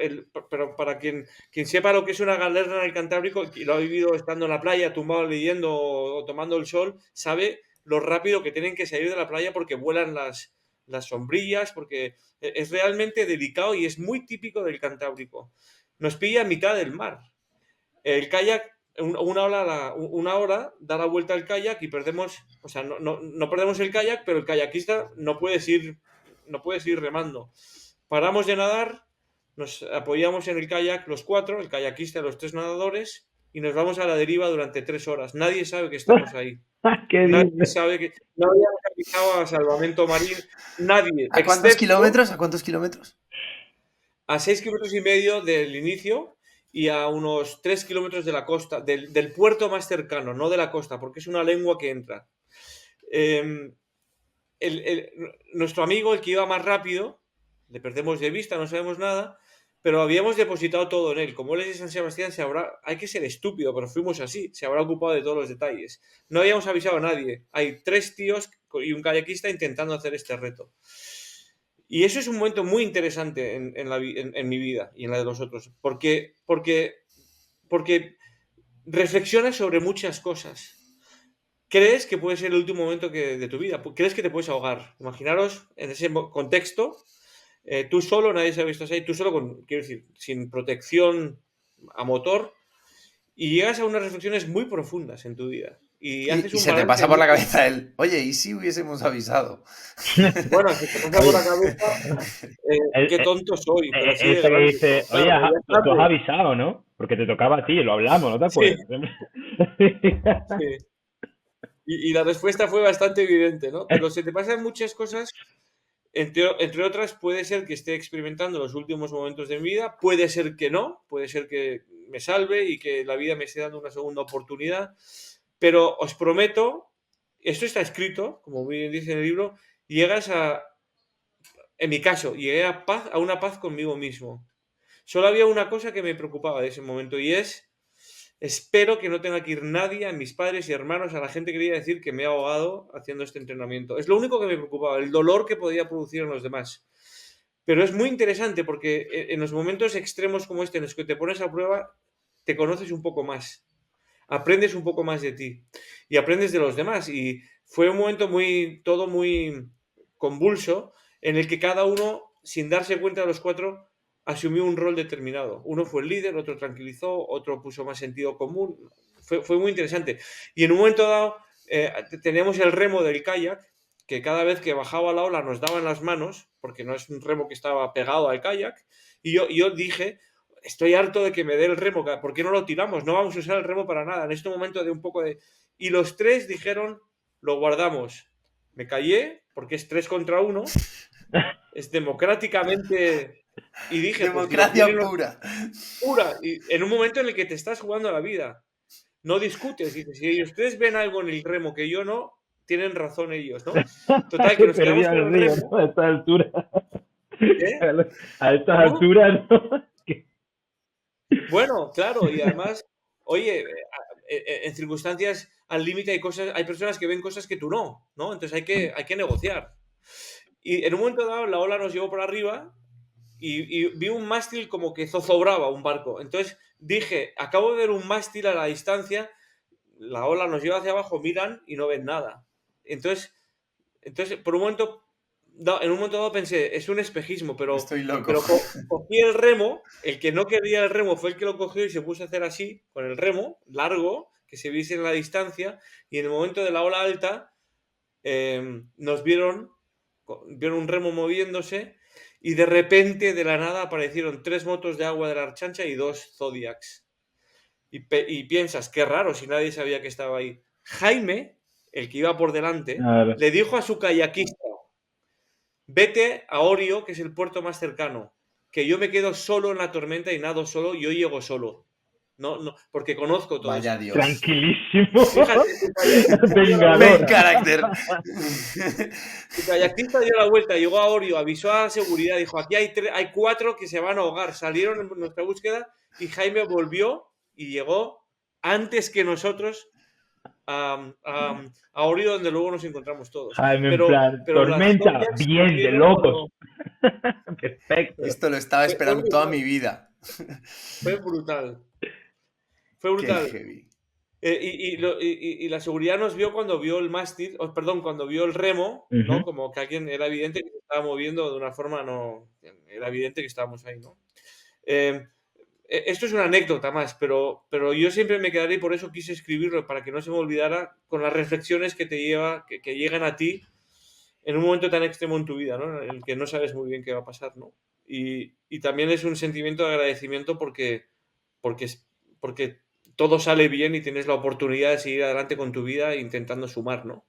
pero para quien sepa lo que es una galerna en el Cantábrico y lo ha vivido estando en la playa, tumbado leyendo o tomando el sol, sabe lo rápido que tienen que salir de la playa porque vuelan las sombrillas, porque es realmente delicado y es muy típico del Cantábrico. Nos pilla a mitad del mar. El kayak, una hora, da la vuelta al kayak y perdemos, o sea, no perdemos el kayak, pero el kayakista no puede seguir remando. Paramos de nadar, nos apoyamos en el kayak los 4, el kayakista y los 3 nadadores, y nos vamos a la deriva durante 3 horas. Nadie sabe que estamos ahí. ¿Qué Nadie dices? sabe que... No habíamos avisado a Salvamento Marín, nadie. ¿A cuántos excepto kilómetros? ¿A cuántos kilómetros? a 6,5 kilómetros del inicio y a unos 3 kilómetros de la costa, del puerto más cercano, no de la costa, porque es una lengua que entra. Nuestro amigo, el que iba más rápido, le perdemos de vista, no sabemos nada, pero habíamos depositado todo en él. Como él es de San Sebastián, hay que ser estúpido, pero fuimos así, se habrá ocupado de todos los detalles. No habíamos avisado a nadie. Hay 3 tíos y un kayakista intentando hacer este reto. Y eso es un momento muy interesante en mi vida y en la de los otros, porque reflexionas sobre muchas cosas. Crees que puede ser el último momento de tu vida, crees que te puedes ahogar. Imaginaros en ese contexto, tú solo, nadie sabe que estás ahí, tú solo, quiero decir, sin protección a motor, y llegas a unas reflexiones muy profundas en tu vida. Y haces Y un se te balance pasa por la muy... cabeza el, oye, ¿y si hubiésemos avisado? Bueno, se te pasa por la cabeza, qué tonto soy, pero así de Ese que grande. dice, Claro, oye, ya está, tú has avisado, ¿no? Porque te tocaba a ti, lo hablamos, ¿no te Sí, acuerdas? sí. Y la respuesta fue bastante evidente, ¿no? Pero se te pasan muchas cosas, entre otras, puede ser que esté experimentando los últimos momentos de mi vida, puede ser que no, puede ser que me salve y que la vida me esté dando una segunda oportunidad, pero os prometo, esto está escrito, como bien dice en el libro, en mi caso, llegué a una paz conmigo mismo. Solo había una cosa que me preocupaba de ese momento y es, espero que no tenga que ir nadie, a mis padres y hermanos, a la gente que quería decir que me he ahogado haciendo este entrenamiento. Es lo único que me preocupaba, el dolor que podía producir en los demás. Pero es muy interesante porque en los momentos extremos como este, en los que te pones a prueba, te conoces un poco más, aprendes un poco más de ti y aprendes de los demás. Y fue un momento todo muy convulso, en el que cada uno, sin darse cuenta de los 4, asumió un rol determinado. Uno fue el líder, otro tranquilizó, otro puso más sentido común. Fue muy interesante. Y en un momento dado, teníamos el remo del kayak, que cada vez que bajaba la ola nos daba en las manos, porque no es un remo que estaba pegado al kayak, y yo dije, estoy harto de que me dé el remo, ¿por qué no lo tiramos? No vamos a usar el remo para nada. En este momento de un poco de... Y los 3 dijeron, lo guardamos. Me callé, porque es 3 contra 1, es democráticamente... Y dije, Democracia pues pura. pura. Y en un momento en el que te estás jugando la vida, no discutes. Dices, si ustedes ven algo en el remo que yo no, tienen razón ellos, ¿no? Total, que nos quedamos con el río, remo. ¿no? A estas alturas. ¿Eh? A estas ¿Cómo? alturas, ¿no? Bueno, claro, y además, oye, en circunstancias al límite hay personas que ven cosas que tú no, ¿no? Entonces hay que negociar. Y en un momento dado la ola nos llevó por arriba y vi un mástil como que zozobraba un barco. Entonces dije, acabo de ver un mástil a la distancia, la ola nos lleva hacia abajo, miran y no ven nada. Entonces por un momento, en un momento dado pensé, es un espejismo, Estoy loco. pero cogí el remo, el que no quería el remo fue el que lo cogió y se puso a hacer así, con el remo, largo, que se viese en la distancia, y en el momento de la ola alta nos vieron un remo moviéndose y de repente, de la nada, aparecieron 3 motos de agua de la Archancha y 2 Zodiacs. Y piensas, qué raro, si nadie sabía que estaba ahí. Jaime, el que iba por delante, Claro. le dijo a su kayakista, vete a Orio, que es el puerto más cercano, que yo me quedo solo en la tormenta y nado solo, yo llego solo. No, porque conozco todo Vaya esto. Dios. Tranquilísimo. Fíjate, Vengador. Main carácter. su kayakista dio la vuelta, llegó a Orio, avisó a la seguridad, dijo, aquí hay 4 que se van a ahogar. Salieron en nuestra búsqueda y Jaime volvió y llegó antes que nosotros a Orio, donde luego nos encontramos todos. Jaime, en plan, pero las tormenta, Zodiacs bien, de volvieron locos. Perfecto. Esto lo estaba esperando Fue toda brutal. mi vida. Fue brutal. Fue Qué brutal. heavy. Y la seguridad nos vio cuando vio el mástil, perdón, cuando vio el remo, ¿no? Como que alguien era evidente que se estaba moviendo de una forma, no. Era evidente que estábamos ahí, ¿no? Esto es una anécdota más, pero yo siempre me quedaré y por eso quise escribirlo, para que no se me olvidara, con las reflexiones que que llegan a ti en un momento tan extremo en tu vida, ¿no? En el que no sabes muy bien qué va a pasar, ¿no? Y también es un sentimiento de agradecimiento porque todo sale bien y tienes la oportunidad de seguir adelante con tu vida intentando sumar, ¿no?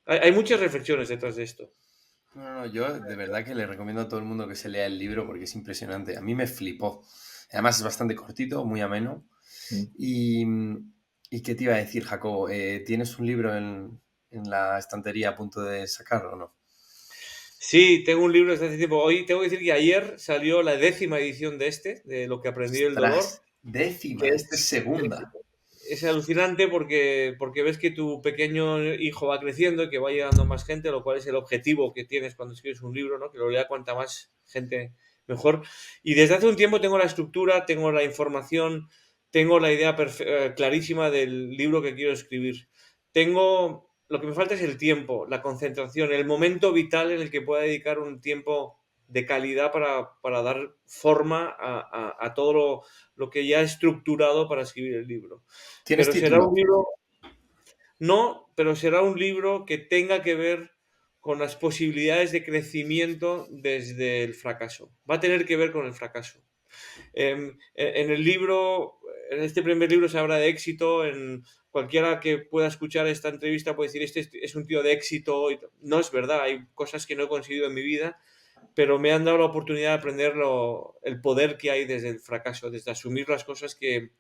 Hay muchas reflexiones detrás de esto. No, yo de verdad que le recomiendo a todo el mundo que se lea el libro porque es impresionante. A mí me flipó. Además es bastante cortito, muy ameno. ¿Y qué te iba a decir, Jacobo? ¿Tienes un libro en la estantería a punto de sacar o no? Sí, tengo un libro desde hace tiempo. Hoy tengo que decir que ayer salió la 10ª edición de Lo que aprendí del dolor. ¡Ostras! 10ª, Que esta es segunda. es alucinante porque ves que tu pequeño hijo va creciendo y que va llegando más gente, lo cual es el objetivo que tienes cuando escribes un libro, ¿no? Que lo lea cuanta más gente mejor. Y desde hace un tiempo tengo la estructura, tengo la información, tengo la idea clarísima del libro que quiero escribir. Lo que me falta es el tiempo, la concentración, el momento vital en el que pueda dedicar un tiempo de calidad para dar forma a todo lo que ya he estructurado para escribir el libro. ¿Tienes Pero será título? un libro, no, pero será un libro que tenga que ver con las posibilidades de crecimiento desde el fracaso. Va a tener que ver con el fracaso. En el libro, en este primer libro se habla de éxito. Cualquiera que pueda escuchar esta entrevista puede decir, este es un tío de éxito. No es verdad, hay cosas que no he conseguido en mi vida, pero me han dado la oportunidad de aprender el poder que hay desde el fracaso, desde asumir las cosas que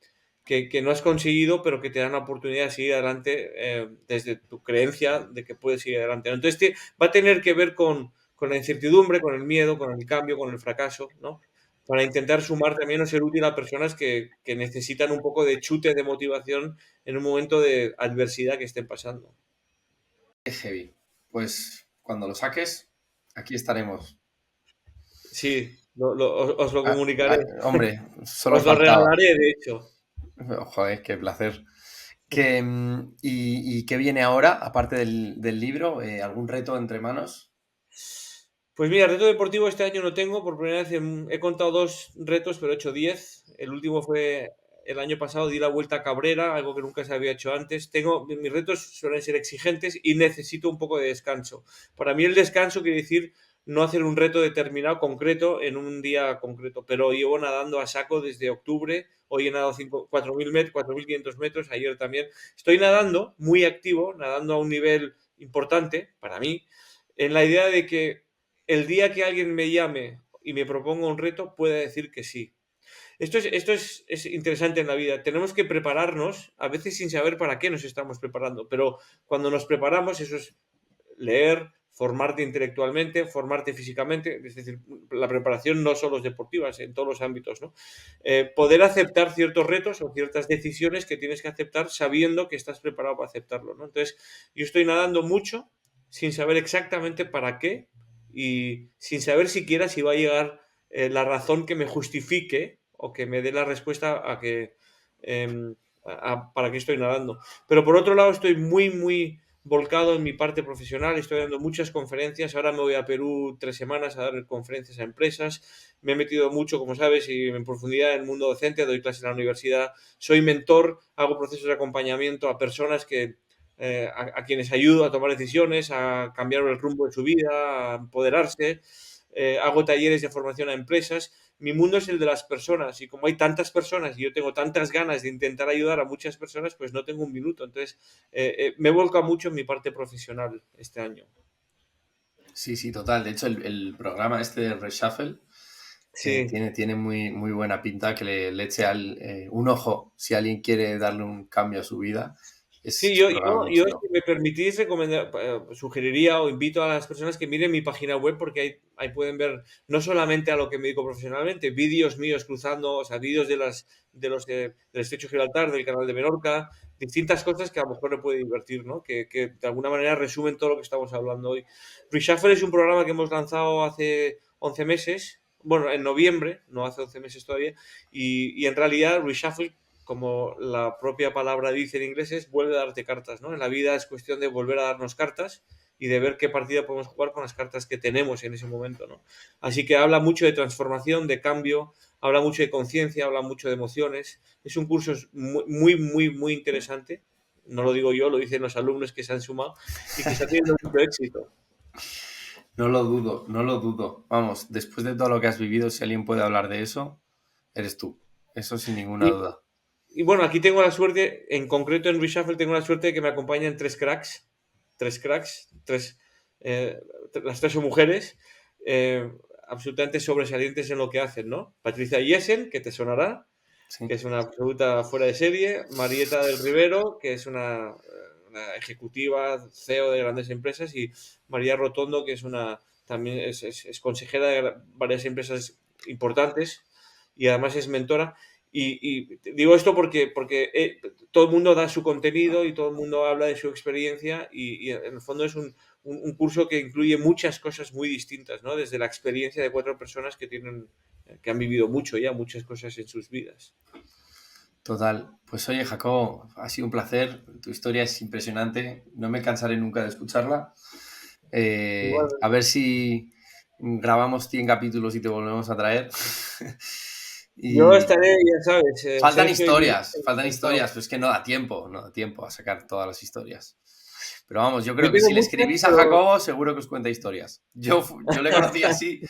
no has conseguido, pero que te dan la oportunidad de seguir adelante desde tu creencia de que puedes seguir adelante. Entonces va a tener que ver con la incertidumbre, con el miedo, con el cambio, con el fracaso, ¿no? Para intentar sumar también o ser útil a personas que necesitan un poco de chute de motivación en un momento de adversidad que estén pasando. Qué heavy. Pues cuando lo saques, aquí estaremos. Sí, os lo comunicaré. Hombre, solo Os lo faltaba. regalaré, de hecho. Joder, qué placer. ¿Y qué viene ahora, aparte del libro? ¿Algún reto entre manos? Pues mira, reto deportivo este año no tengo. Por primera vez he contado 2 retos, pero he hecho 10. El último fue el año pasado, di la Vuelta a Cabrera, algo que nunca se había hecho antes. Mis retos suelen ser exigentes y necesito un poco de descanso. Para mí el descanso quiere decir no hacer un reto determinado, concreto, en un día concreto. Pero llevo nadando a saco desde octubre. Hoy he nadado 4.000 metros, 4.500 metros, ayer también. Estoy nadando muy activo, nadando a un nivel importante para mí, en la idea de que el día que alguien me llame y me proponga un reto, pueda decir que sí. Esto es interesante en la vida. Tenemos que prepararnos, a veces sin saber para qué nos estamos preparando, pero cuando nos preparamos, eso es leer, formarte intelectualmente, formarte físicamente, es decir, la preparación no solo es deportiva, es en todos los ámbitos, ¿no? Poder aceptar ciertos retos o ciertas decisiones que tienes que aceptar sabiendo que estás preparado para aceptarlo, ¿no? Entonces, yo estoy nadando mucho sin saber exactamente para qué y sin saber siquiera si va a llegar la razón que me justifique o que me dé la respuesta para qué estoy nadando. Pero por otro lado estoy muy, muy volcado en mi parte profesional, estoy dando muchas conferencias, ahora me voy a Perú 3 semanas a dar conferencias a empresas, me he metido mucho, como sabes, y en profundidad en el mundo docente, doy clases en la universidad, soy mentor, hago procesos de acompañamiento a personas a quienes ayudo a tomar decisiones, a cambiar el rumbo de su vida, a empoderarse, hago talleres de formación a empresas. Mi mundo es el de las personas y como hay tantas personas y yo tengo tantas ganas de intentar ayudar a muchas personas, pues no tengo un minuto. Entonces, me he volcado mucho en mi parte profesional este año. Sí, sí, total. De hecho, el programa este de Reshuffle Sí. tiene muy, muy buena pinta, que le eche un ojo si alguien quiere darle un cambio a su vida. Sí, Es un yo, programa yo, muy yo, chulo. si me permitís, sugeriría o invito a las personas que miren mi página web porque ahí pueden ver no solamente a lo que me dedico profesionalmente, vídeos míos cruzando, o sea, vídeos del Estrecho de Gibraltar, del Canal de Menorca, distintas cosas que a lo mejor le puede divertir, ¿no? Que de alguna manera resumen todo lo que estamos hablando hoy. Reshuffle es un programa que hemos lanzado hace 11 meses, bueno, en noviembre, no hace 11 meses todavía, y en realidad Reshuffle, como la propia palabra dice en inglés, es vuelve a darte cartas, ¿no? En la vida es cuestión de volver a darnos cartas y de ver qué partida podemos jugar con las cartas que tenemos en ese momento, ¿no? Así que habla mucho de transformación, de cambio, habla mucho de conciencia, habla mucho de emociones. Es un curso muy, muy, muy, muy interesante. No lo digo yo, lo dicen los alumnos que se han sumado y que está teniendo mucho éxito. No lo dudo, no lo dudo. Vamos, después de todo lo que has vivido, si alguien puede hablar de eso, eres tú. Eso sin ninguna Y, duda. y bueno, aquí tengo la suerte, en concreto en Reshuffle tengo la suerte de que me acompañan tres cracks, eh, las tres son mujeres, eh, absolutamente sobresalientes en lo que hacen, ¿no? Patricia Yesen, que te sonará, Sí. que es una absoluta fuera de serie, Marieta del Rivero, que es una ejecutiva CEO de grandes empresas, y María Rotondo, que también es consejera de varias empresas importantes y además es mentora. Y digo esto porque todo el mundo da su contenido y todo el mundo habla de su experiencia y en el fondo es un curso que incluye muchas cosas muy distintas, ¿no? Desde la experiencia de 4 personas que han vivido mucho ya, muchas cosas en sus vidas. Total. Pues oye, Jacobo, ha sido un placer. Tu historia es impresionante. No me cansaré nunca de escucharla. Igual, A ver si grabamos 100 capítulos y te volvemos a traer. yo Y estaré, ya sabes, Sergio, y faltan encantado. historias, pero es que no da tiempo a sacar todas las historias. Pero vamos, yo Yo creo que tengo si le muchas, escribís a pero Jacobo, seguro que os cuenta historias. Yo le conocí así.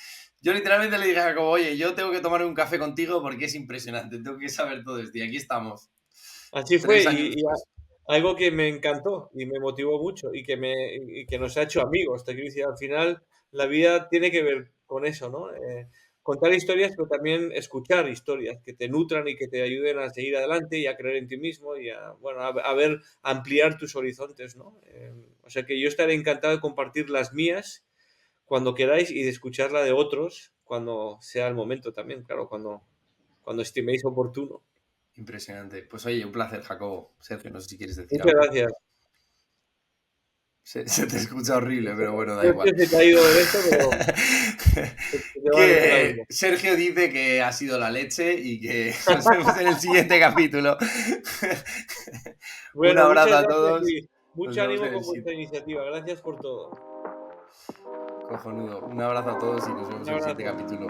Yo literalmente le dije a Jacobo, oye, yo tengo que tomar un café contigo porque es impresionante, tengo que saber todo esto. Y aquí estamos, así fue 3 años después. algo que me encantó y me motivó mucho y que nos ha hecho amigos. Te quiero decir, al final la vida tiene que ver con eso, ¿no? Contar historias, pero también escuchar historias que te nutran y que te ayuden a seguir adelante y a creer en ti mismo y bueno, a ampliar tus horizontes, ¿no? O sea que yo estaré encantado de compartir las mías cuando queráis y de escuchar la de otros cuando sea el momento también, claro, cuando estiméis oportuno. Impresionante. Pues oye, un placer, Jacobo. Sergio, no sé si quieres decir Muchas algo. gracias. Se te escucha horrible, pero bueno, da No sé igual. si se te ha ido de esto, pero que te vaya bien la Que vida. Sergio dice que ha sido la leche y que nos vemos en el siguiente capítulo. Un Bueno, abrazo muchas a gracias todos. y Nos mucho vemos ánimo en el con siguiente. vuestra iniciativa. Gracias por todo. Cojonudo. Un abrazo a todos y nos vemos Un en el siguiente abrazo. capítulo.